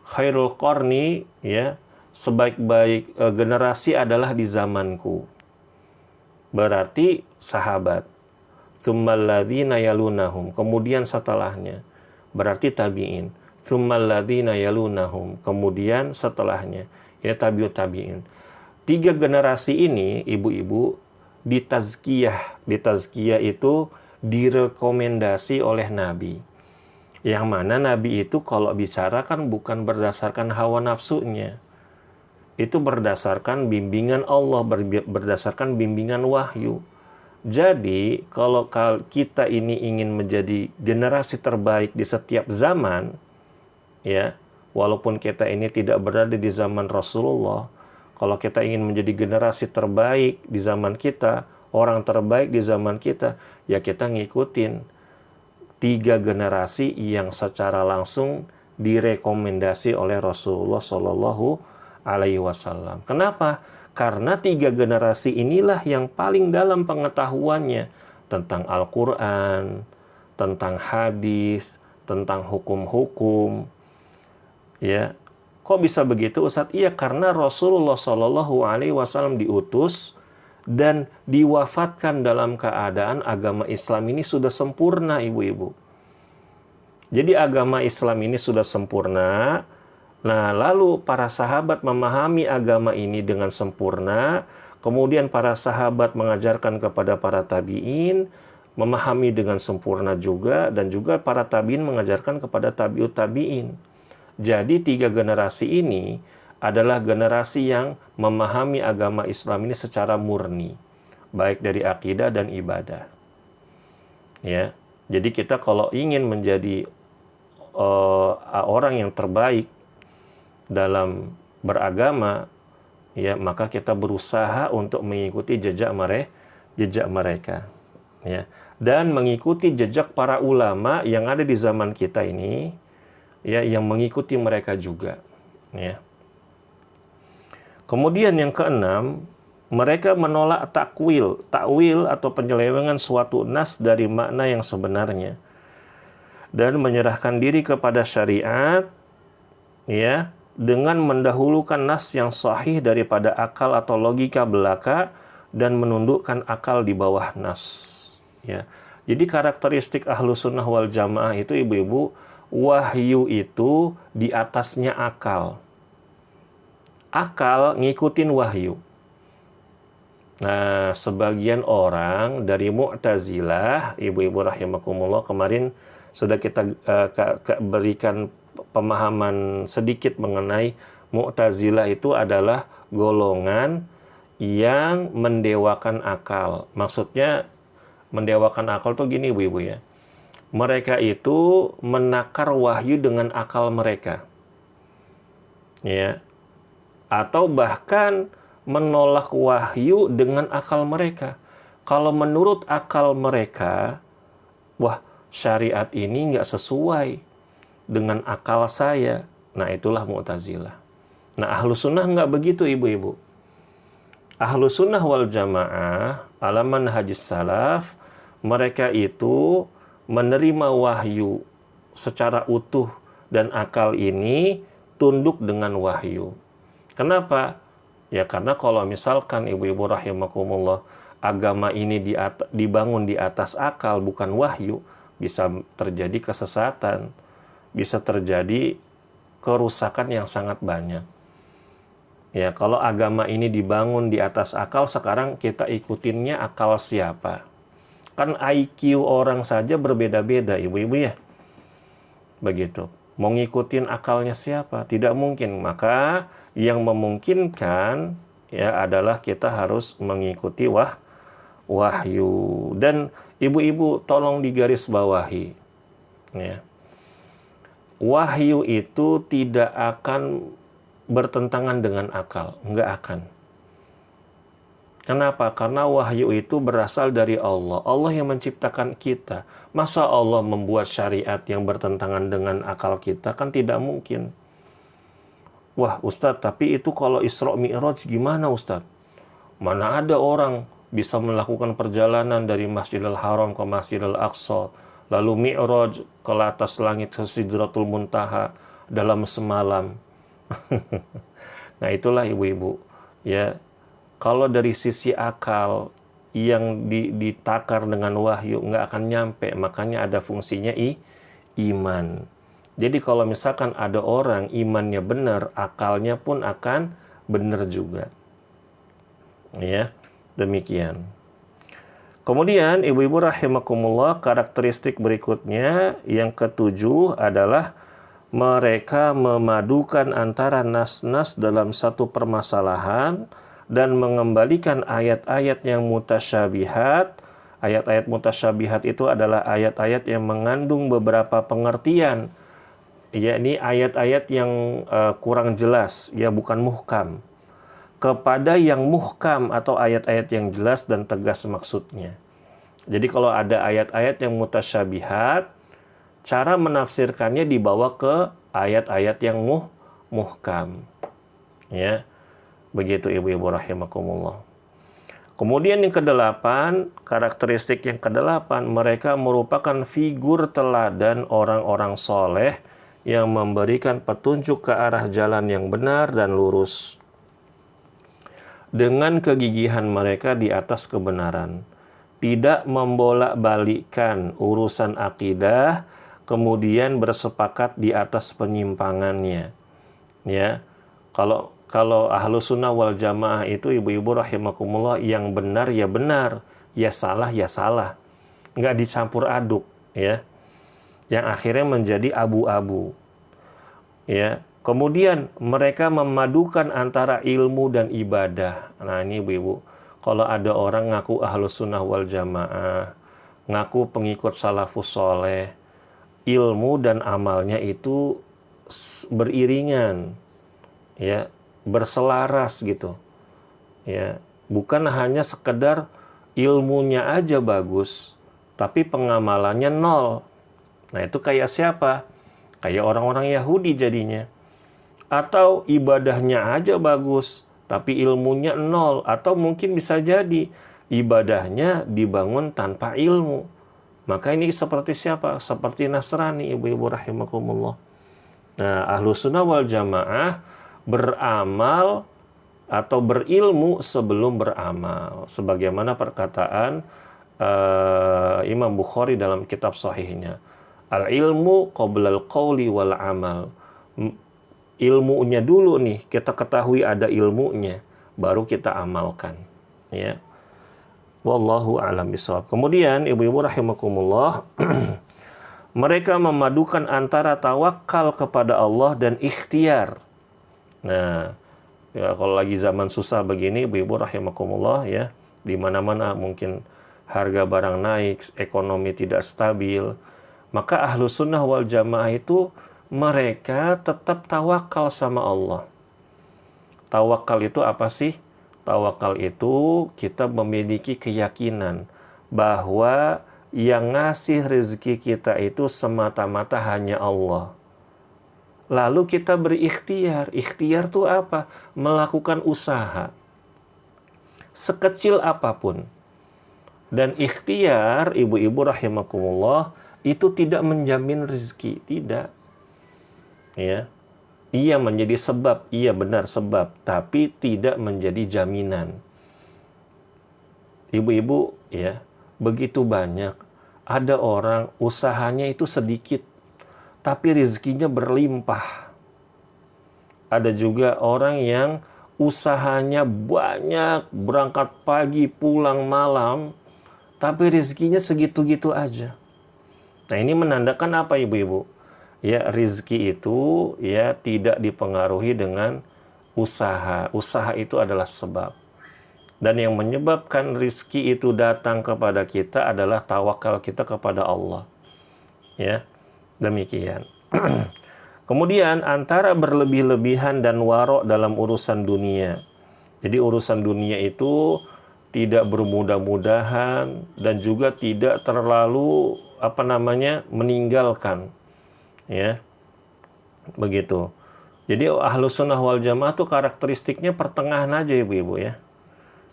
khairul qarni, ya, sebaik-baik generasi adalah di zamanku. berarti sahabat. Tsummal ladzina yalunahum, kemudian setelahnya, berarti tabi'in. Tsummal ladzina yalunahum, kemudian setelahnya, ya tabi'ut tabi'in. 3 generasi ini, ibu-ibu, ditazkiyah. Ditazkiyah itu direkomendasi oleh Nabi. Yang mana Nabi itu kalau bicara kan bukan berdasarkan hawa nafsunya. Itu berdasarkan bimbingan Allah, berdasarkan bimbingan wahyu. Jadi, kalau kita ini ingin menjadi generasi terbaik di setiap zaman, ya, walaupun kita ini tidak berada di zaman Rasulullah, kalau kita ingin menjadi generasi terbaik di zaman kita, orang terbaik di zaman kita, ya kita ngikutin 3 generasi yang secara langsung direkomendasi oleh Rasulullah Shallallahu Alaihi Wasallam. Kenapa? Karena 3 generasi inilah yang paling dalam pengetahuannya tentang Al-Quran, tentang hadis, tentang hukum-hukum. Ya, kok bisa begitu, Ustadz? Iya, karena Rasulullah Shallallahu Alaihi Wasallam diutus dan diwafatkan dalam keadaan agama Islam ini sudah sempurna, ibu-ibu. Jadi agama Islam ini sudah sempurna. Nah, lalu para sahabat memahami agama ini dengan sempurna. Kemudian para sahabat mengajarkan kepada para tabi'in, memahami dengan sempurna juga. Dan juga para tabi'in mengajarkan kepada tabi'ut tabi'in. Jadi 3 generasi ini adalah generasi yang memahami agama Islam ini secara murni. Baik dari akidah dan ibadah. Ya, jadi kita kalau ingin menjadi orang yang terbaik dalam beragama, ya maka kita berusaha untuk mengikuti jejak mereka, ya, dan mengikuti jejak para ulama yang ada di zaman kita ini, ya, yang mengikuti mereka juga, ya. Kemudian yang keenam, mereka menolak takwil atau penyelewengan suatu nas dari makna yang sebenarnya dan menyerahkan diri kepada syariat, ya, dengan mendahulukan nas yang sahih daripada akal atau logika belaka dan menundukkan akal di bawah nas, ya. Jadi karakteristik Ahlus Sunnah wal Jamaah itu, ibu-ibu, wahyu itu di atasnya akal. Akal ngikutin wahyu. Nah, sebagian orang dari Mu'tazilah, ibu-ibu rahimakumullah, kemarin sudah kita berikan pemahaman sedikit mengenai Mu'tazilah itu adalah golongan yang mendewakan akal. Maksudnya mendewakan akal tuh gini, ibu-ibu, ya. Mereka itu menakar wahyu dengan akal mereka. Ya. Atau bahkan menolak wahyu dengan akal mereka. Kalau menurut akal mereka, wah, syariat ini nggak sesuai dengan akal saya. Nah, itulah Mu'tazilah. Nah, Ahlus Sunnah nggak begitu, ibu-ibu. Ahlus Sunnah wal Jamaah, ala manhajis salaf, mereka itu menerima wahyu secara utuh dan akal ini tunduk dengan wahyu. Kenapa? Ya karena kalau misalkan ibu-ibu rahimakumullah, agama ini dibangun di atas akal bukan wahyu, bisa terjadi kesesatan, bisa terjadi kerusakan yang sangat banyak. Ya, kalau agama ini dibangun di atas akal, sekarang kita ikutinnya akal siapa? Kan IQ orang saja berbeda-beda, ibu-ibu, ya. Begitu. Mau ngikutin akalnya siapa? Tidak mungkin. Maka yang memungkinkan, ya, adalah kita harus mengikuti wahyu. Dan ibu-ibu tolong digarisbawahi, ya. Wahyu itu tidak akan bertentangan dengan akal, enggak akan. Kenapa? Karena wahyu itu berasal dari Allah. Allah yang menciptakan kita. Masa Allah membuat syariat yang bertentangan dengan akal kita? Kan tidak mungkin. Wah, Ustadz, tapi itu kalau Isra Mi'raj gimana, Ustadz? Mana ada orang bisa melakukan perjalanan dari Masjidil Haram ke Masjidil Aqsa, lalu Mi'raj ke atas langit ke Sidratul Muntaha dalam semalam. Nah, itulah ibu-ibu, ya. Kalau dari sisi akal yang ditakar dengan wahyu nggak akan nyampe. Makanya ada fungsinya iman. Jadi kalau misalkan ada orang imannya benar, akalnya pun akan benar juga. Ya, demikian. Kemudian ibu-ibu rahimakumullah, karakteristik berikutnya yang ketujuh adalah mereka memadukan antara nas-nas dalam satu permasalahan dan mengembalikan ayat-ayat yang mutasyabihat. Ayat-ayat mutasyabihat itu adalah ayat-ayat yang mengandung beberapa pengertian, yakni ayat-ayat yang kurang jelas, ya bukan muhkam, kepada yang muhkam atau ayat-ayat yang jelas dan tegas maksudnya. Jadi kalau ada ayat-ayat yang mutasyabihat, cara menafsirkannya dibawa ke ayat-ayat yang muhkam. Ya. Begitu ibu-ibu rahimakumullah. Kemudian yang kedelapan, karakteristik yang kedelapan, mereka merupakan figur teladan orang-orang soleh yang memberikan petunjuk ke arah jalan yang benar dan lurus. Dengan kegigihan mereka di atas kebenaran, tidak membolak-balikkan urusan akidah, kemudian bersepakat di atas penyimpangannya. Ya, kalau ahlu sunnah wal jamaah itu ibu-ibu rahimakumullah, yang benar ya benar, ya salah ya salah, nggak dicampur aduk, ya, yang akhirnya menjadi abu-abu. Ya, kemudian mereka memadukan antara ilmu dan ibadah. Nah ini ibu-ibu, kalau ada orang ngaku ahlus sunnah wal jamaah, ngaku pengikut salafus soleh, ilmu dan amalnya itu beriringan, ya, berselaras gitu, ya, bukan hanya sekedar ilmunya aja bagus, tapi pengamalannya nol. Nah itu kayak siapa? Kayak orang-orang Yahudi jadinya. Atau ibadahnya aja bagus, tapi ilmunya nol. Atau mungkin bisa jadi ibadahnya dibangun tanpa ilmu. Maka ini seperti siapa? Seperti Nasrani, ibu-ibu rahimakumullah. Nah, ahlu sunnah wal jamaah beramal atau berilmu sebelum beramal. Sebagaimana perkataan Imam Bukhari dalam kitab sahihnya. Al-ilmu qoblal qawli wal amal. Ilmunya dulu nih, kita ketahui ada ilmunya, baru kita amalkan. Ya. Wallahu a'lam bishawab. Kemudian ibu-ibu rahimakumullah, mereka memadukan antara tawakal kepada Allah dan ikhtiar. Nah, ya, kalau lagi zaman susah begini, ibu-ibu rahimakumullah, ya, di mana-mana mungkin harga barang naik, ekonomi tidak stabil, maka ahlu sunnah wal jamaah itu mereka tetap tawakal sama Allah. Tawakal itu apa sih? Tawakal itu kita memiliki keyakinan bahwa yang ngasih rezeki kita itu semata-mata hanya Allah. Lalu kita berikhtiar. Ikhtiar itu apa? Melakukan usaha. Sekecil apapun. Dan ikhtiar, ibu-ibu rahimakumullah, itu tidak menjamin rezeki. Tidak. Ya. Ia menjadi sebab, iya benar sebab, tapi tidak menjadi jaminan. Ibu-ibu, ya, begitu banyak. Ada orang usahanya itu sedikit, tapi rezekinya berlimpah. Ada juga orang yang usahanya banyak, berangkat pagi, pulang malam, tapi rezekinya segitu-gitu aja. Nah ini menandakan apa ibu-ibu? Ya, rezeki itu ya tidak dipengaruhi dengan usaha. Usaha itu adalah sebab. Dan yang menyebabkan rezeki itu datang kepada kita adalah tawakal kita kepada Allah. Ya, demikian. Kemudian antara berlebih-lebihan dan warok dalam urusan dunia. Jadi urusan dunia itu tidak bermudah-mudahan dan juga tidak terlalu meninggalkan. Ya, begitu. Jadi ahlus sunnah wal jamaah tuh karakteristiknya pertengahan aja ibu-ibu ya.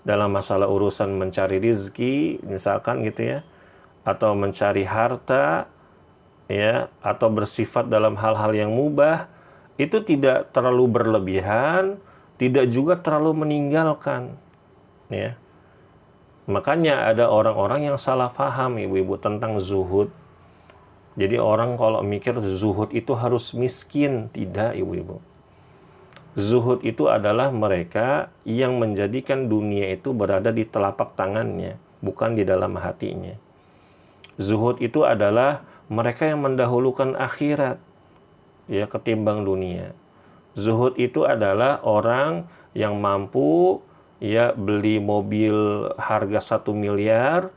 Dalam masalah urusan mencari rizki misalkan gitu ya, atau mencari harta ya, atau bersifat dalam hal-hal yang mubah, itu tidak terlalu berlebihan, tidak juga terlalu meninggalkan ya. Makanya ada orang-orang yang salah paham ibu-ibu tentang zuhud. Jadi orang kalau mikir zuhud itu harus miskin, tidak ibu-ibu. Zuhud itu adalah mereka yang menjadikan dunia itu berada di telapak tangannya, bukan di dalam hatinya. Zuhud itu adalah mereka yang mendahulukan akhirat ya ketimbang dunia. Zuhud itu adalah orang yang mampu ya beli mobil harga 1 miliar,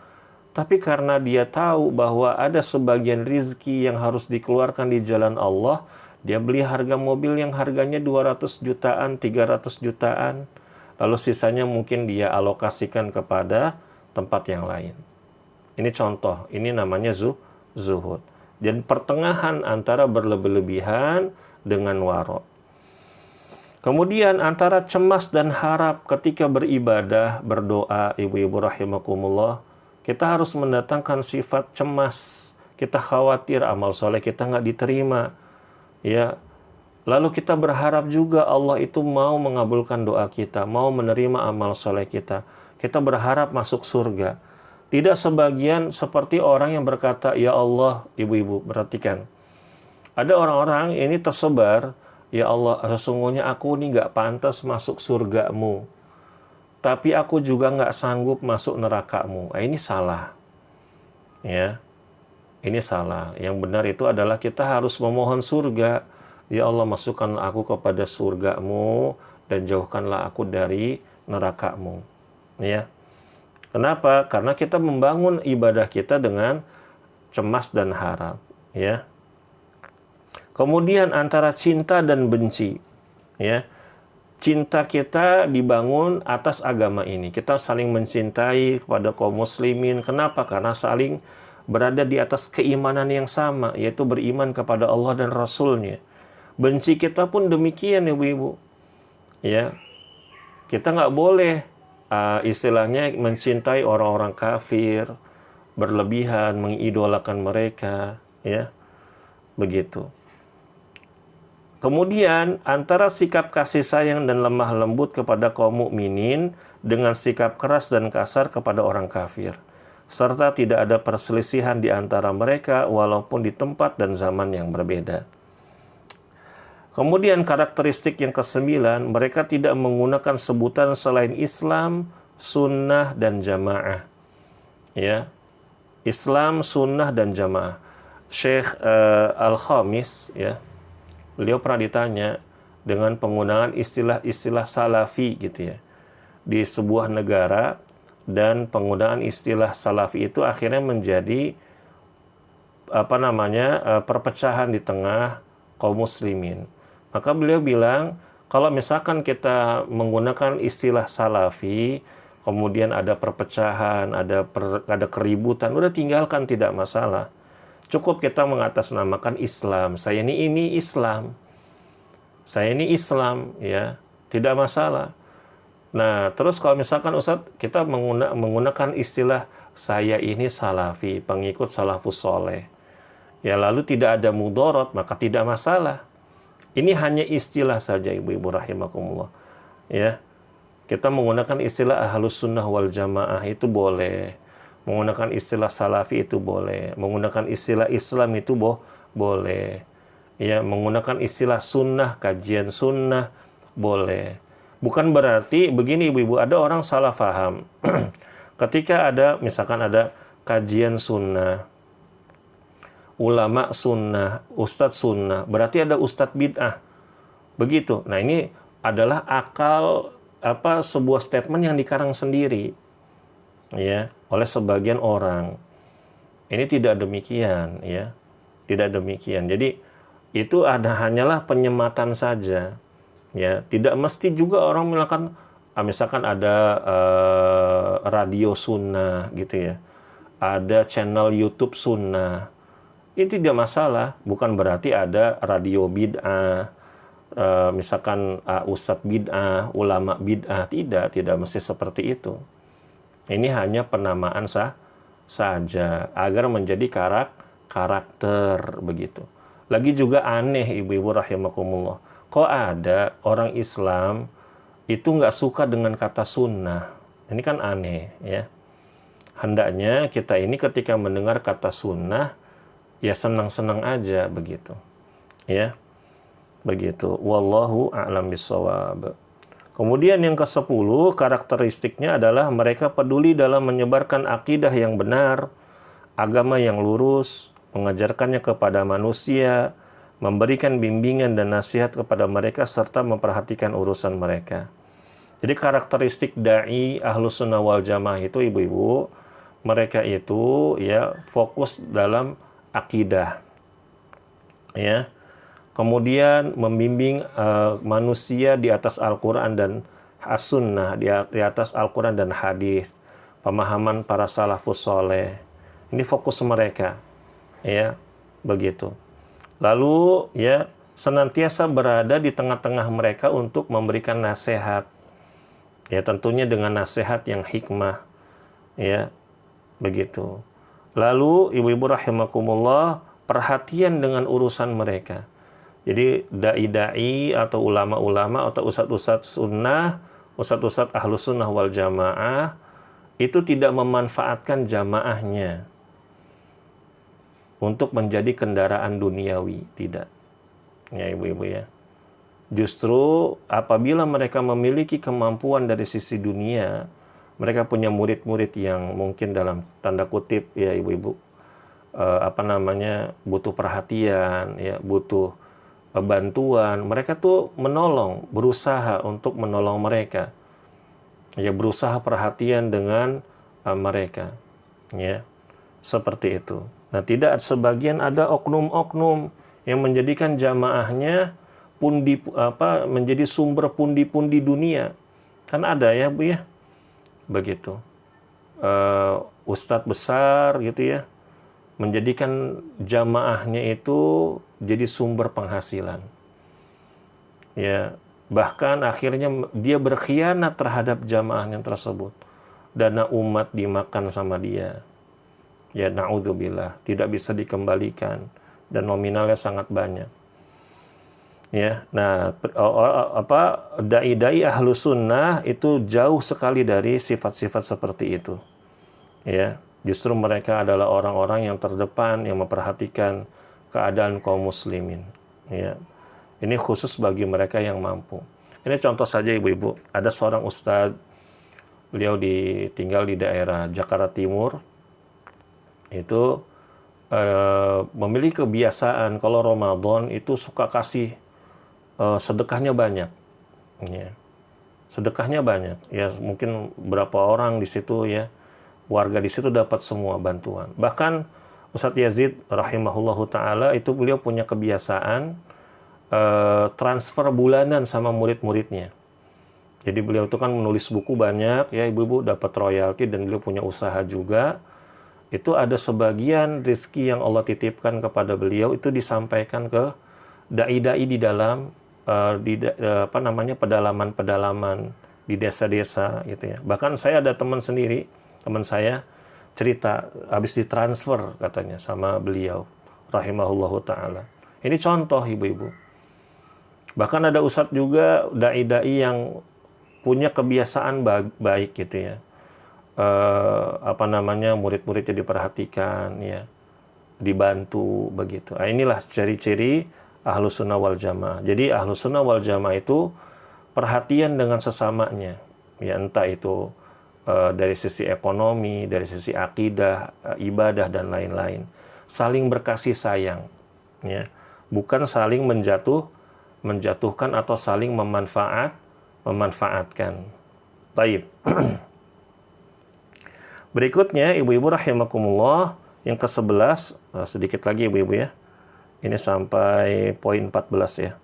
tapi karena dia tahu bahwa ada sebagian rizki yang harus dikeluarkan di jalan Allah, dia beli harga mobil yang harganya 200 jutaan, 300 jutaan, lalu sisanya mungkin dia alokasikan kepada tempat yang lain. Ini contoh, ini namanya zuhud. Dan pertengahan antara berlebih-lebihan dengan waro. Kemudian antara cemas dan harap ketika beribadah, berdoa, ibu-ibu rahimakumullah, kita harus mendatangkan sifat cemas. Kita khawatir amal soleh kita nggak diterima. Ya, lalu kita berharap juga Allah itu mau mengabulkan doa kita, mau menerima amal soleh kita. Kita berharap masuk surga. Tidak sebagian seperti orang yang berkata, ya Allah, ibu-ibu, perhatikan. Ada orang-orang ini tersebar, ya Allah, sesungguhnya aku ini nggak pantas masuk surgamu. Tapi aku juga nggak sanggup masuk nerakamu. Nah, ini salah. Ya, ini salah. Yang benar itu adalah kita harus memohon surga. Ya Allah, masukkanlah aku kepada surgamu dan jauhkanlah aku dari nerakamu. Ya. Kenapa? Karena kita membangun ibadah kita dengan cemas dan harap. Ya. Kemudian antara cinta dan benci. Ya. Cinta kita dibangun atas agama ini. Kita saling mencintai kepada kaum muslimin. Kenapa? Karena saling berada di atas keimanan yang sama, yaitu beriman kepada Allah dan Rasul-Nya. Benci kita pun demikian, ibu-ibu. Ya, kita nggak boleh istilahnya mencintai orang-orang kafir, berlebihan, mengidolakan mereka, ya, begitu. Kemudian antara sikap kasih sayang dan lemah lembut kepada kaum mukminin dengan sikap keras dan kasar kepada orang kafir, serta tidak ada perselisihan di antara mereka walaupun di tempat dan zaman yang berbeda. Kemudian karakteristik yang ke-9, mereka tidak menggunakan sebutan selain Islam, sunnah, dan jamaah. Ya, Islam, sunnah, dan jamaah. Syekh Al-Khamis, ya, beliau pernah ditanya dengan penggunaan istilah-istilah salafi gitu ya di sebuah negara, dan penggunaan istilah salafi itu akhirnya menjadi perpecahan di tengah kaum muslimin. Maka beliau bilang, kalau misalkan kita menggunakan istilah salafi, kemudian ada perpecahan, ada keributan, udah tinggalkan, tidak masalah. Cukup kita mengatasnamakan Islam. Saya ini Islam. Saya ini Islam, ya. Tidak masalah. Nah, terus kalau misalkan Ustadz, kita menggunakan istilah saya ini salafi, pengikut salafus soleh. Ya, lalu tidak ada mudorot, maka tidak masalah. Ini hanya istilah saja, ibu-ibu rahimakumullah. Ya, kita menggunakan istilah ahlus sunnah wal jamaah itu boleh. Menggunakan istilah salafi itu boleh. Menggunakan istilah Islam itu boleh. Ya, menggunakan istilah sunnah, kajian sunnah, boleh. Bukan berarti begini ibu-ibu, ada orang salah paham. Ketika ada, misalkan ada kajian sunnah, ulama sunnah, ustadz sunnah, berarti ada ustadz bid'ah. Begitu. Nah, ini adalah akal sebuah statement yang dikarang sendiri ya oleh sebagian orang. Ini tidak demikian ya. Tidak demikian. Jadi itu hanyalah penyematan saja. Ya, tidak mesti juga orang melakukan misalkan ada radio sunnah gitu ya. Ada channel YouTube sunnah. Ini tidak masalah, bukan berarti ada radio bid'ah, misalkan ustadz bid'ah, ulama bid'ah, tidak mesti seperti itu. Ini hanya penamaan saja, agar menjadi karakter begitu. Lagi juga aneh ibu-ibu rahimakumullah, kok ada orang Islam itu nggak suka dengan kata sunnah? Ini kan aneh ya. Hendaknya kita ini ketika mendengar kata sunnah, ya senang-senang aja begitu. Ya, begitu. Wallahu a'lam bishawab. Kemudian yang ke-10, karakteristiknya adalah mereka peduli dalam menyebarkan akidah yang benar, agama yang lurus, mengajarkannya kepada manusia, memberikan bimbingan dan nasihat kepada mereka, serta memperhatikan urusan mereka. Jadi karakteristik da'i Ahlus Sunnah wal Jamaah itu, ibu-ibu, mereka itu ya fokus dalam akidah. Ya. Kemudian membimbing manusia di atas Al-Quran dan As-Sunnah, di atas Al-Quran dan hadis, pemahaman para salafus soleh. Ini fokus mereka, ya, begitu. Lalu, ya, senantiasa berada di tengah-tengah mereka untuk memberikan nasihat, ya, tentunya dengan nasihat yang hikmah, ya, begitu. Lalu, ibu-ibu rahimakumullah, perhatian dengan urusan mereka. Jadi dai-dai atau ulama-ulama atau ustadz-ustadz sunnah, ustadz-ustadz Ahlus Sunnah wal Jamaah itu tidak memanfaatkan jamaahnya untuk menjadi kendaraan duniawi, tidak. Ya ibu-ibu ya. Justru apabila mereka memiliki kemampuan dari sisi dunia, mereka punya murid-murid yang mungkin dalam tanda kutip ya ibu-ibu butuh perhatian, ya butuh bantuan, mereka tuh menolong, berusaha untuk menolong mereka, ya berusaha perhatian dengan mereka, ya seperti itu. Nah, tidak sebagian ada oknum-oknum yang menjadikan jamaahnya menjadi sumber pundi-pundi dunia, kan ada ya bu ya, begitu. Ustadz besar gitu ya, menjadikan jamaahnya itu jadi sumber penghasilan. Ya, bahkan akhirnya dia berkhianat terhadap jamaahnya tersebut. Dana umat dimakan sama dia. Ya, na'udzubillah, tidak bisa dikembalikan dan nominalnya sangat banyak. Ya, nah dai-dai Ahlus Sunnah itu jauh sekali dari sifat-sifat seperti itu. Ya, justru mereka adalah orang-orang yang terdepan yang memperhatikan keadaan kaum muslimin. Ya. Ini khusus bagi mereka yang mampu. Ini contoh saja ibu-ibu, ada seorang ustadz, beliau tinggal di daerah Jakarta Timur, itu memiliki kebiasaan kalau Ramadan itu suka kasih sedekahnya banyak. Ya. Sedekahnya banyak. Ya mungkin berapa orang di situ ya, warga di situ dapat semua bantuan. Bahkan Ustadz Yazid rahimahullahu ta'ala itu beliau punya kebiasaan transfer bulanan sama murid-muridnya. Jadi beliau itu kan menulis buku banyak, ya ibu-ibu dapat royalti dan beliau punya usaha juga. Itu ada sebagian rezeki yang Allah titipkan kepada beliau itu disampaikan ke dai-dai di dalam pedalaman-pedalaman di desa-desa gitu ya. Bahkan saya ada teman saya cerita habis ditransfer katanya sama beliau rahimahullahu ta'ala. Ini contoh ibu-ibu. Bahkan ada ustadz juga dai-dai yang punya kebiasaan baik gitu ya. Murid-muridnya diperhatikan ya, dibantu begitu. Nah, inilah ciri-ciri Ahlus Sunnah wal Jamaah. Jadi Ahlus Sunnah wal Jamaah itu perhatian dengan sesamanya. Ya entah itu dari sisi ekonomi, dari sisi akidah, ibadah dan lain-lain. Saling berkasih sayang, ya. Bukan saling menjatuhkan atau saling memanfaatkan. Taib. Berikutnya, ibu-ibu rahimakumullah, yang ke-11, sedikit lagi ibu-ibu ya. Ini sampai poin 14 ya.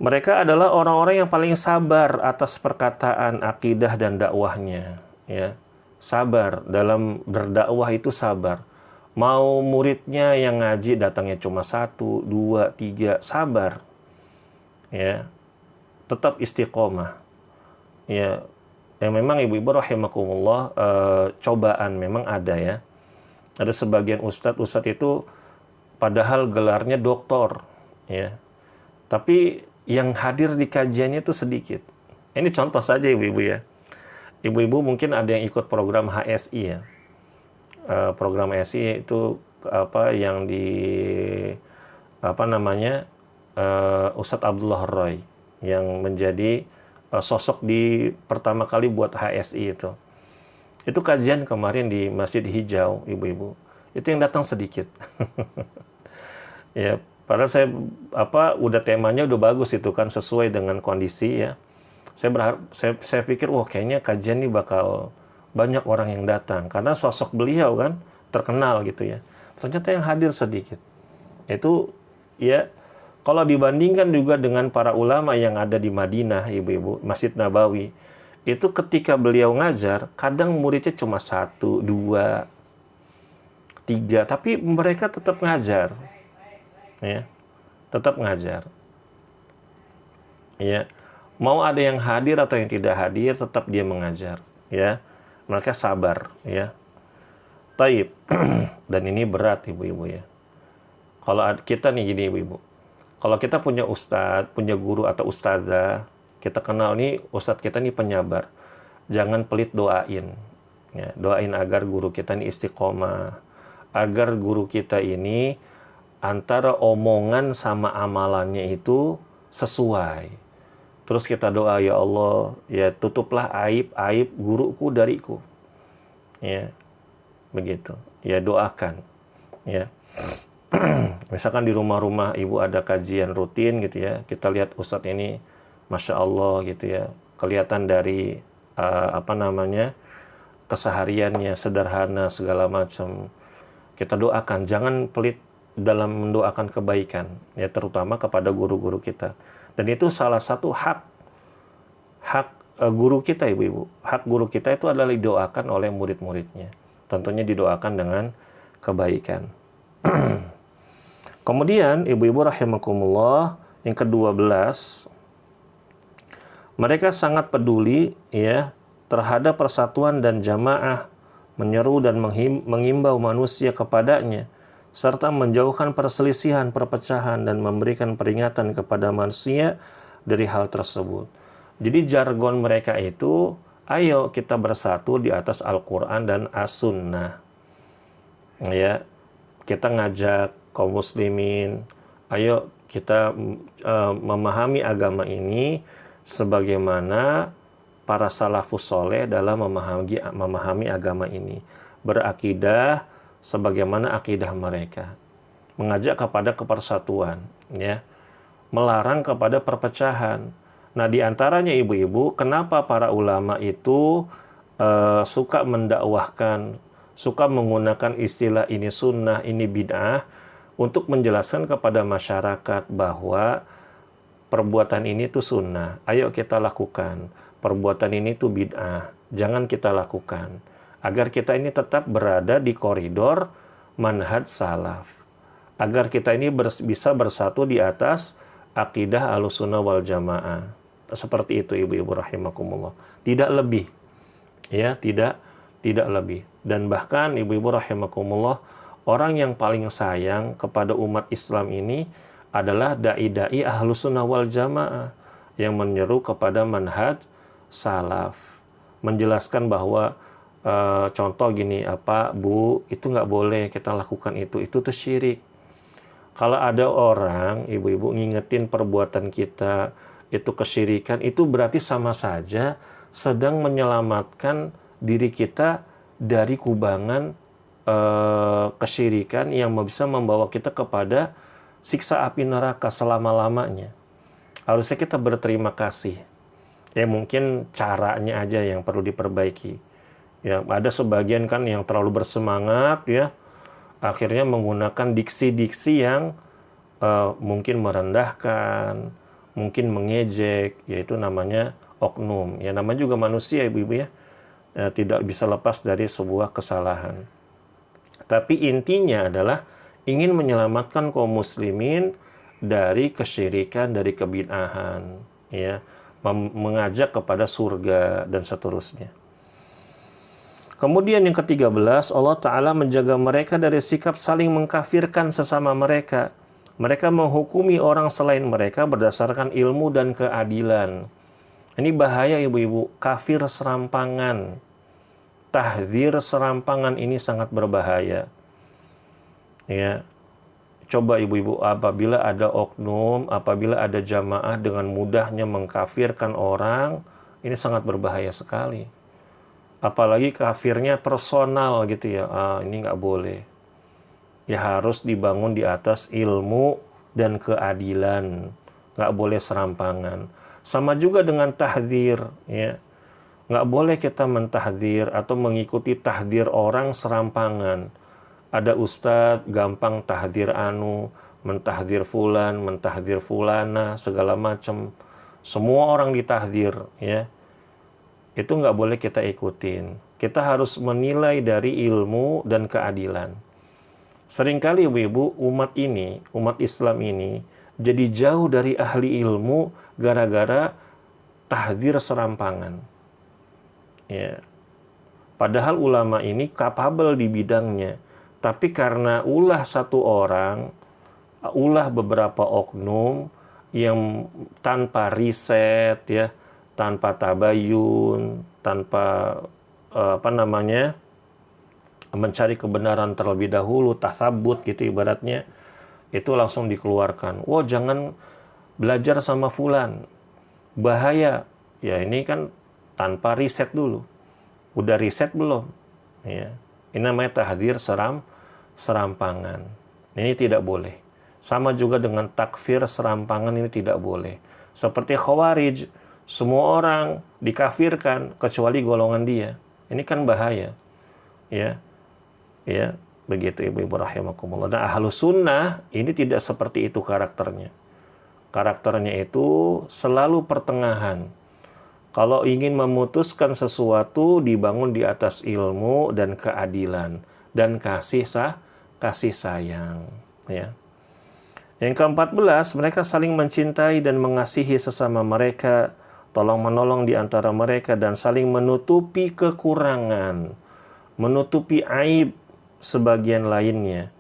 Mereka adalah orang-orang yang paling sabar atas perkataan akidah dan dakwahnya, ya. Sabar dalam berdakwah itu sabar. Mau muridnya yang ngaji datangnya cuma 1, 2, 3, sabar. Ya. Tetap istiqomah. Ya. Yang memang ibu-ibu rahimakumullah cobaan memang ada ya. Ada sebagian ustadz itu padahal gelarnya doktor, ya. Tapi yang hadir di kajiannya itu sedikit. Ini contoh saja ibu-ibu ya. Ibu-ibu mungkin ada yang ikut program HSI ya. Program HSI itu apa yang di apa namanya Ustadz Abdullah Roy yang menjadi sosok di pertama kali buat HSI itu. Itu kajian kemarin di Masjid Hijau, ibu-ibu. Itu yang datang sedikit. Ya, padahal udah temanya udah bagus itu kan sesuai dengan kondisi ya. Saya pikir wah kayaknya kajian ini bakal banyak orang yang datang karena sosok beliau kan terkenal gitu ya. Ternyata yang hadir sedikit. Itu ya kalau dibandingkan juga dengan para ulama yang ada di Madinah, ibu-ibu, Masjid Nabawi, itu ketika beliau ngajar, kadang muridnya cuma 1, 2, 3, tapi mereka tetap ngajar. Ya, tetap ngajar. Ya, mau ada yang hadir atau yang tidak hadir, tetap dia mengajar. Ya, mereka sabar. Ya, taib. Dan ini berat, ibu-ibu ya. Kalau kita nih gini, ibu-ibu. Kalau kita punya ustadz, punya guru atau ustazah, kita kenal nih ustadz kita nih penyabar. Jangan pelit doain. Ya, doain agar guru kita ini istiqomah. Agar guru kita ini antara omongan sama amalannya itu sesuai. Terus kita doa, ya Allah, ya tutuplah aib-aib guruku dariku. Ya, begitu. Ya doakan. Ya. Misalkan di rumah-rumah ibu ada kajian rutin gitu ya, kita lihat ustadz ini Masya Allah gitu ya, kelihatan dari kesehariannya sederhana segala macam. Kita doakan, jangan pelit dalam mendoakan kebaikan ya, terutama kepada guru-guru kita. Dan itu salah satu hak guru kita, ibu-ibu. Hak guru kita itu adalah didoakan oleh murid-muridnya. Tentunya didoakan dengan kebaikan. Kemudian ibu-ibu rahimakumullah, yang ke-12, mereka sangat peduli ya terhadap persatuan dan jamaah, menyeru dan mengimbau manusia kepadanya, serta menjauhkan perselisihan, perpecahan, dan memberikan peringatan kepada manusia dari hal tersebut. Jadi jargon mereka itu, ayo kita bersatu di atas Al-Quran dan As-Sunnah. Ya, kita ngajak kaum muslimin, ayo kita memahami agama ini sebagaimana para salafus soleh dalam memahami agama ini. Berakidah sebagaimana akidah mereka. Mengajak kepada kepersatuan, ya. Melarang kepada perpecahan. Nah, di antaranya ibu-ibu, kenapa para ulama itu suka mendakwahkan, suka menggunakan istilah ini sunnah, ini bid'ah, untuk menjelaskan kepada masyarakat bahwa perbuatan ini tuh sunnah, ayo kita lakukan. Perbuatan ini tuh bid'ah, jangan kita lakukan. Agar kita ini tetap berada di koridor manhaj salaf. Agar kita ini bisa bersatu di atas akidah Ahlussunnah wal Jamaah. Seperti itu ibu-ibu rahimakumullah. Tidak lebih. Ya, tidak lebih. Dan bahkan ibu-ibu rahimakumullah, orang yang paling sayang kepada umat Islam ini adalah dai-dai Ahlussunnah wal Jamaah yang menyeru kepada manhaj salaf, menjelaskan bahwa contoh gini, Bu, itu nggak boleh kita lakukan itu tuh syirik. Kalau ada orang, ibu-ibu, ngingetin perbuatan kita itu kesyirikan, itu berarti sama saja sedang menyelamatkan diri kita dari kubangan kesyirikan yang bisa membawa kita kepada siksa api neraka selama-lamanya. Harusnya kita berterima kasih. Ya mungkin caranya aja yang perlu diperbaiki. Ya ada sebagian kan yang terlalu bersemangat ya, akhirnya menggunakan diksi-diksi yang mungkin merendahkan, mungkin mengejek, yaitu namanya oknum. Ya namanya juga manusia ibu-ibu ya. Tidak bisa lepas dari sebuah kesalahan. Tapi intinya adalah ingin menyelamatkan kaum muslimin dari kesyirikan, dari kebid'ahan, ya, mengajak kepada surga dan seterusnya. Kemudian yang ke-13, Allah Ta'ala menjaga mereka dari sikap saling mengkafirkan sesama mereka. Mereka menghukumi orang selain mereka berdasarkan ilmu dan keadilan. Ini bahaya ibu-ibu, kafir serampangan. Tahdzir serampangan ini sangat berbahaya. Ya. Coba ibu-ibu, apabila ada oknum, apabila ada jamaah dengan mudahnya mengkafirkan orang, ini sangat berbahaya sekali. Apalagi kafirnya personal gitu ya, ini nggak boleh. Ya harus dibangun di atas ilmu dan keadilan. Nggak boleh serampangan. Sama juga dengan tahdzir, ya. Nggak boleh kita mentahdzir atau mengikuti tahdzir orang serampangan. Ada ustadz gampang tahdzir mentahdzir fulan, mentahdzir fulana, segala macam. Semua orang ditahdzir, ya. Itu nggak boleh kita ikutin. Kita harus menilai dari ilmu dan keadilan. Seringkali ibu-ibu, umat Islam ini, jadi jauh dari ahli ilmu gara-gara tahdzir serampangan. Ya. Padahal ulama ini kapabel di bidangnya. Tapi karena ulah satu orang, ulah beberapa oknum yang tanpa riset, ya, tanpa tabayun, tanpa mencari kebenaran terlebih dahulu, tasabbut gitu ibaratnya, itu langsung dikeluarkan. Wah, jangan belajar sama fulan, bahaya. Ya ini kan tanpa riset dulu. Udah riset belum? Ya. Ini namanya tahdzir serampangan. Ini tidak boleh. Sama juga dengan takfir serampangan, ini tidak boleh. Seperti Khawarij, semua orang dikafirkan kecuali golongan dia. Ini kan bahaya. Ya. Ya, begitu ibu-ibu rahimakumullah. Nah, Ahlus Sunnah ini tidak seperti itu karakternya. Karakternya itu selalu pertengahan. Kalau ingin memutuskan sesuatu dibangun di atas ilmu dan keadilan dan kasih sayang, ya. Yang ke-14, mereka saling mencintai dan mengasihi sesama mereka, tolong-menolong di antara mereka dan saling menutupi kekurangan, menutupi aib sebagian lainnya.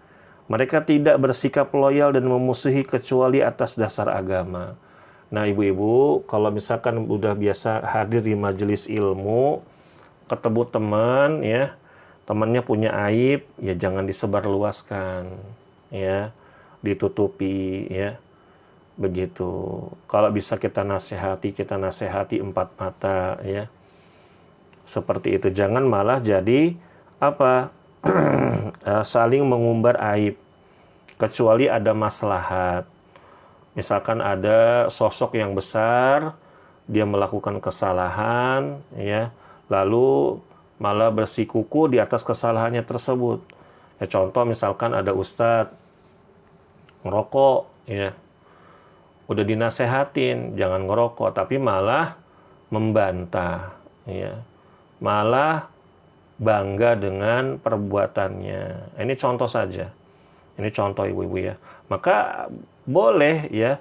Mereka tidak bersikap loyal dan memusuhi kecuali atas dasar agama. Nah ibu-ibu, kalau misalkan udah biasa hadir di majelis ilmu, ketemu teman, ya, temannya punya aib, ya jangan disebarluaskan, ya, ditutupi, ya, begitu. Kalau bisa kita nasihati empat mata, ya, seperti itu. Jangan malah jadi apa? Saling mengumbar aib, kecuali ada maslahat. Misalkan ada sosok yang besar, dia melakukan kesalahan, ya, lalu malah bersikuku di atas kesalahannya tersebut. Ya, contoh misalkan ada ustadz ngerokok, ya, udah dinasehatin jangan ngerokok, tapi malah membantah, ya, malah bangga dengan perbuatannya. Ini contoh saja. Ini contoh ibu-ibu ya. Maka boleh ya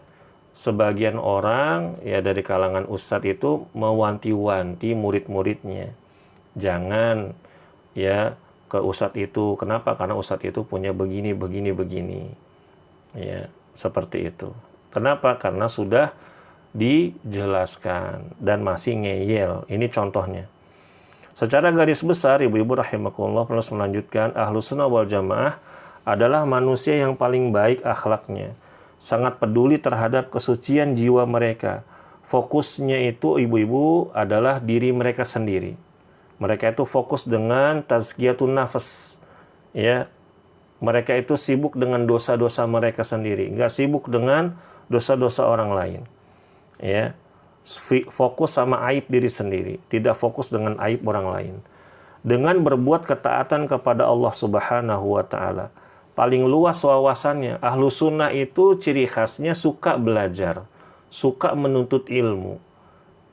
sebagian orang ya dari kalangan ustadz itu mewanti-wanti murid-muridnya. Jangan ya ke ustadz itu. Kenapa? Karena ustadz itu punya begini. Ya, seperti itu. Kenapa? Karena sudah dijelaskan dan masih ngeyel. Ini contohnya. Secara garis besar, ibu-ibu rahimakumullah, perlu melanjutkan, Ahlus Sunnah wal Jamaah adalah manusia yang paling baik akhlaknya, sangat peduli terhadap kesucian jiwa mereka. Fokusnya itu ibu-ibu adalah diri mereka sendiri. Mereka itu fokus dengan tazkiyatun nafas, ya. Mereka itu sibuk dengan dosa-dosa mereka sendiri, nggak sibuk dengan dosa-dosa orang lain, ya. Fokus sama aib diri sendiri, tidak fokus dengan aib orang lain. Dengan berbuat ketaatan kepada Allah Subhanahu wa Ta'ala, paling luas wawasannya. Ahlu sunnah itu ciri khasnya suka belajar, suka menuntut ilmu,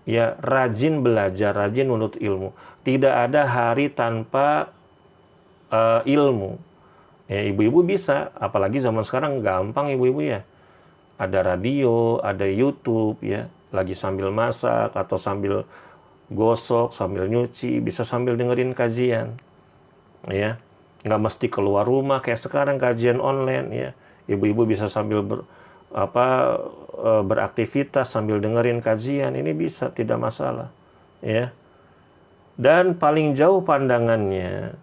ya, rajin belajar, rajin menuntut ilmu. Tidak ada hari tanpa ilmu. Ya, ibu-ibu bisa, apalagi zaman sekarang gampang ibu-ibu ya. Ada radio, ada YouTube, ya, lagi sambil masak atau sambil gosok, sambil nyuci, bisa sambil dengerin kajian, ya. Nggak mesti keluar rumah kayak sekarang kajian online, ya. Ibu-ibu bisa sambil beraktivitas sambil dengerin kajian, ini bisa, tidak masalah, ya. Dan paling jauh pandangannya,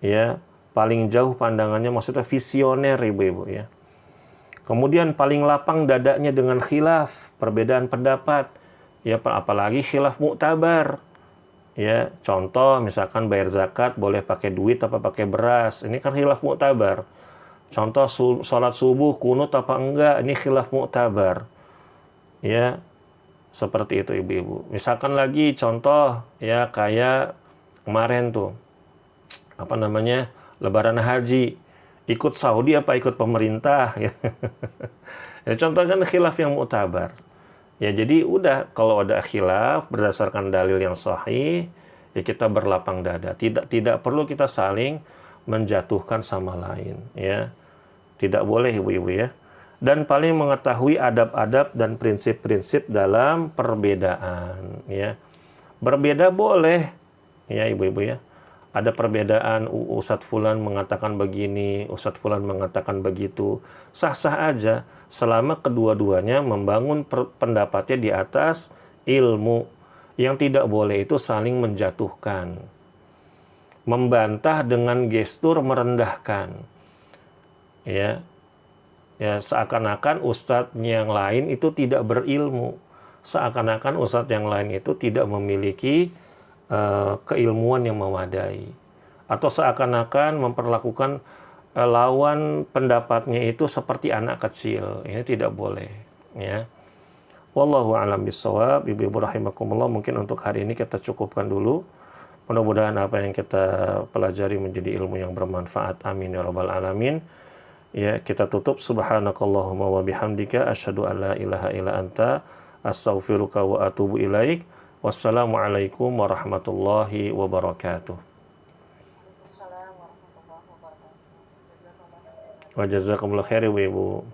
ya, paling jauh pandangannya maksudnya visioner, ibu-ibu, ya. Kemudian paling lapang dadanya dengan khilaf, perbedaan pendapat, ya, apalagi khilaf muktabar. Ya, contoh misalkan bayar zakat boleh pakai duit apa pakai beras. Ini kan khilaf muktabar. Contoh sholat subuh kunut apa enggak, ini khilaf muktabar. Ya, seperti itu ibu-ibu. Misalkan lagi contoh ya kayak kemarin tuh apa namanya Lebaran haji, ikut Saudi apa ikut pemerintah? Ya, contoh kan khilaf yang muktabar. Ya, jadi udah kalau ada khilaf berdasarkan dalil yang sahih, ya kita berlapang dada. Tidak perlu kita saling menjatuhkan sama lain, ya. Tidak boleh ibu-ibu, ya. Dan paling mengetahui adab-adab dan prinsip-prinsip dalam perbedaan, ya. Berbeda boleh, ya ibu-ibu, ya. Ada perbedaan, Ustadz Fulan mengatakan begini, Ustadz Fulan mengatakan begitu. Sah-sah aja, selama kedua-duanya membangun pendapatnya di atas ilmu. Yang tidak boleh itu saling menjatuhkan. Membantah dengan gestur merendahkan. Ya, ya seakan-akan ustadz yang lain itu tidak berilmu. Seakan-akan ustadz yang lain itu tidak memiliki keilmuan yang memadai, atau seakan-akan memperlakukan lawan pendapatnya itu seperti anak kecil. Ini tidak boleh, ya. Wallahu a'lam bishawab. Ibu-ibu rahimakumullah, mungkin untuk hari ini kita cukupkan dulu. Mudah-mudahan apa yang kita pelajari menjadi ilmu yang bermanfaat. Amin ya rabbal alamin. Ya, kita tutup. Subhanakallahumma wa bihamdika asyhadu an la ilaha illa anta astaghfiruka wa atubu ilaik. Wassalamualaikum warahmatullahi wabarakatuh. Waalaikumsalam warahmatullahi wabarakatuh. Jazakallah khairan. Wa jazakumullah khair ibu.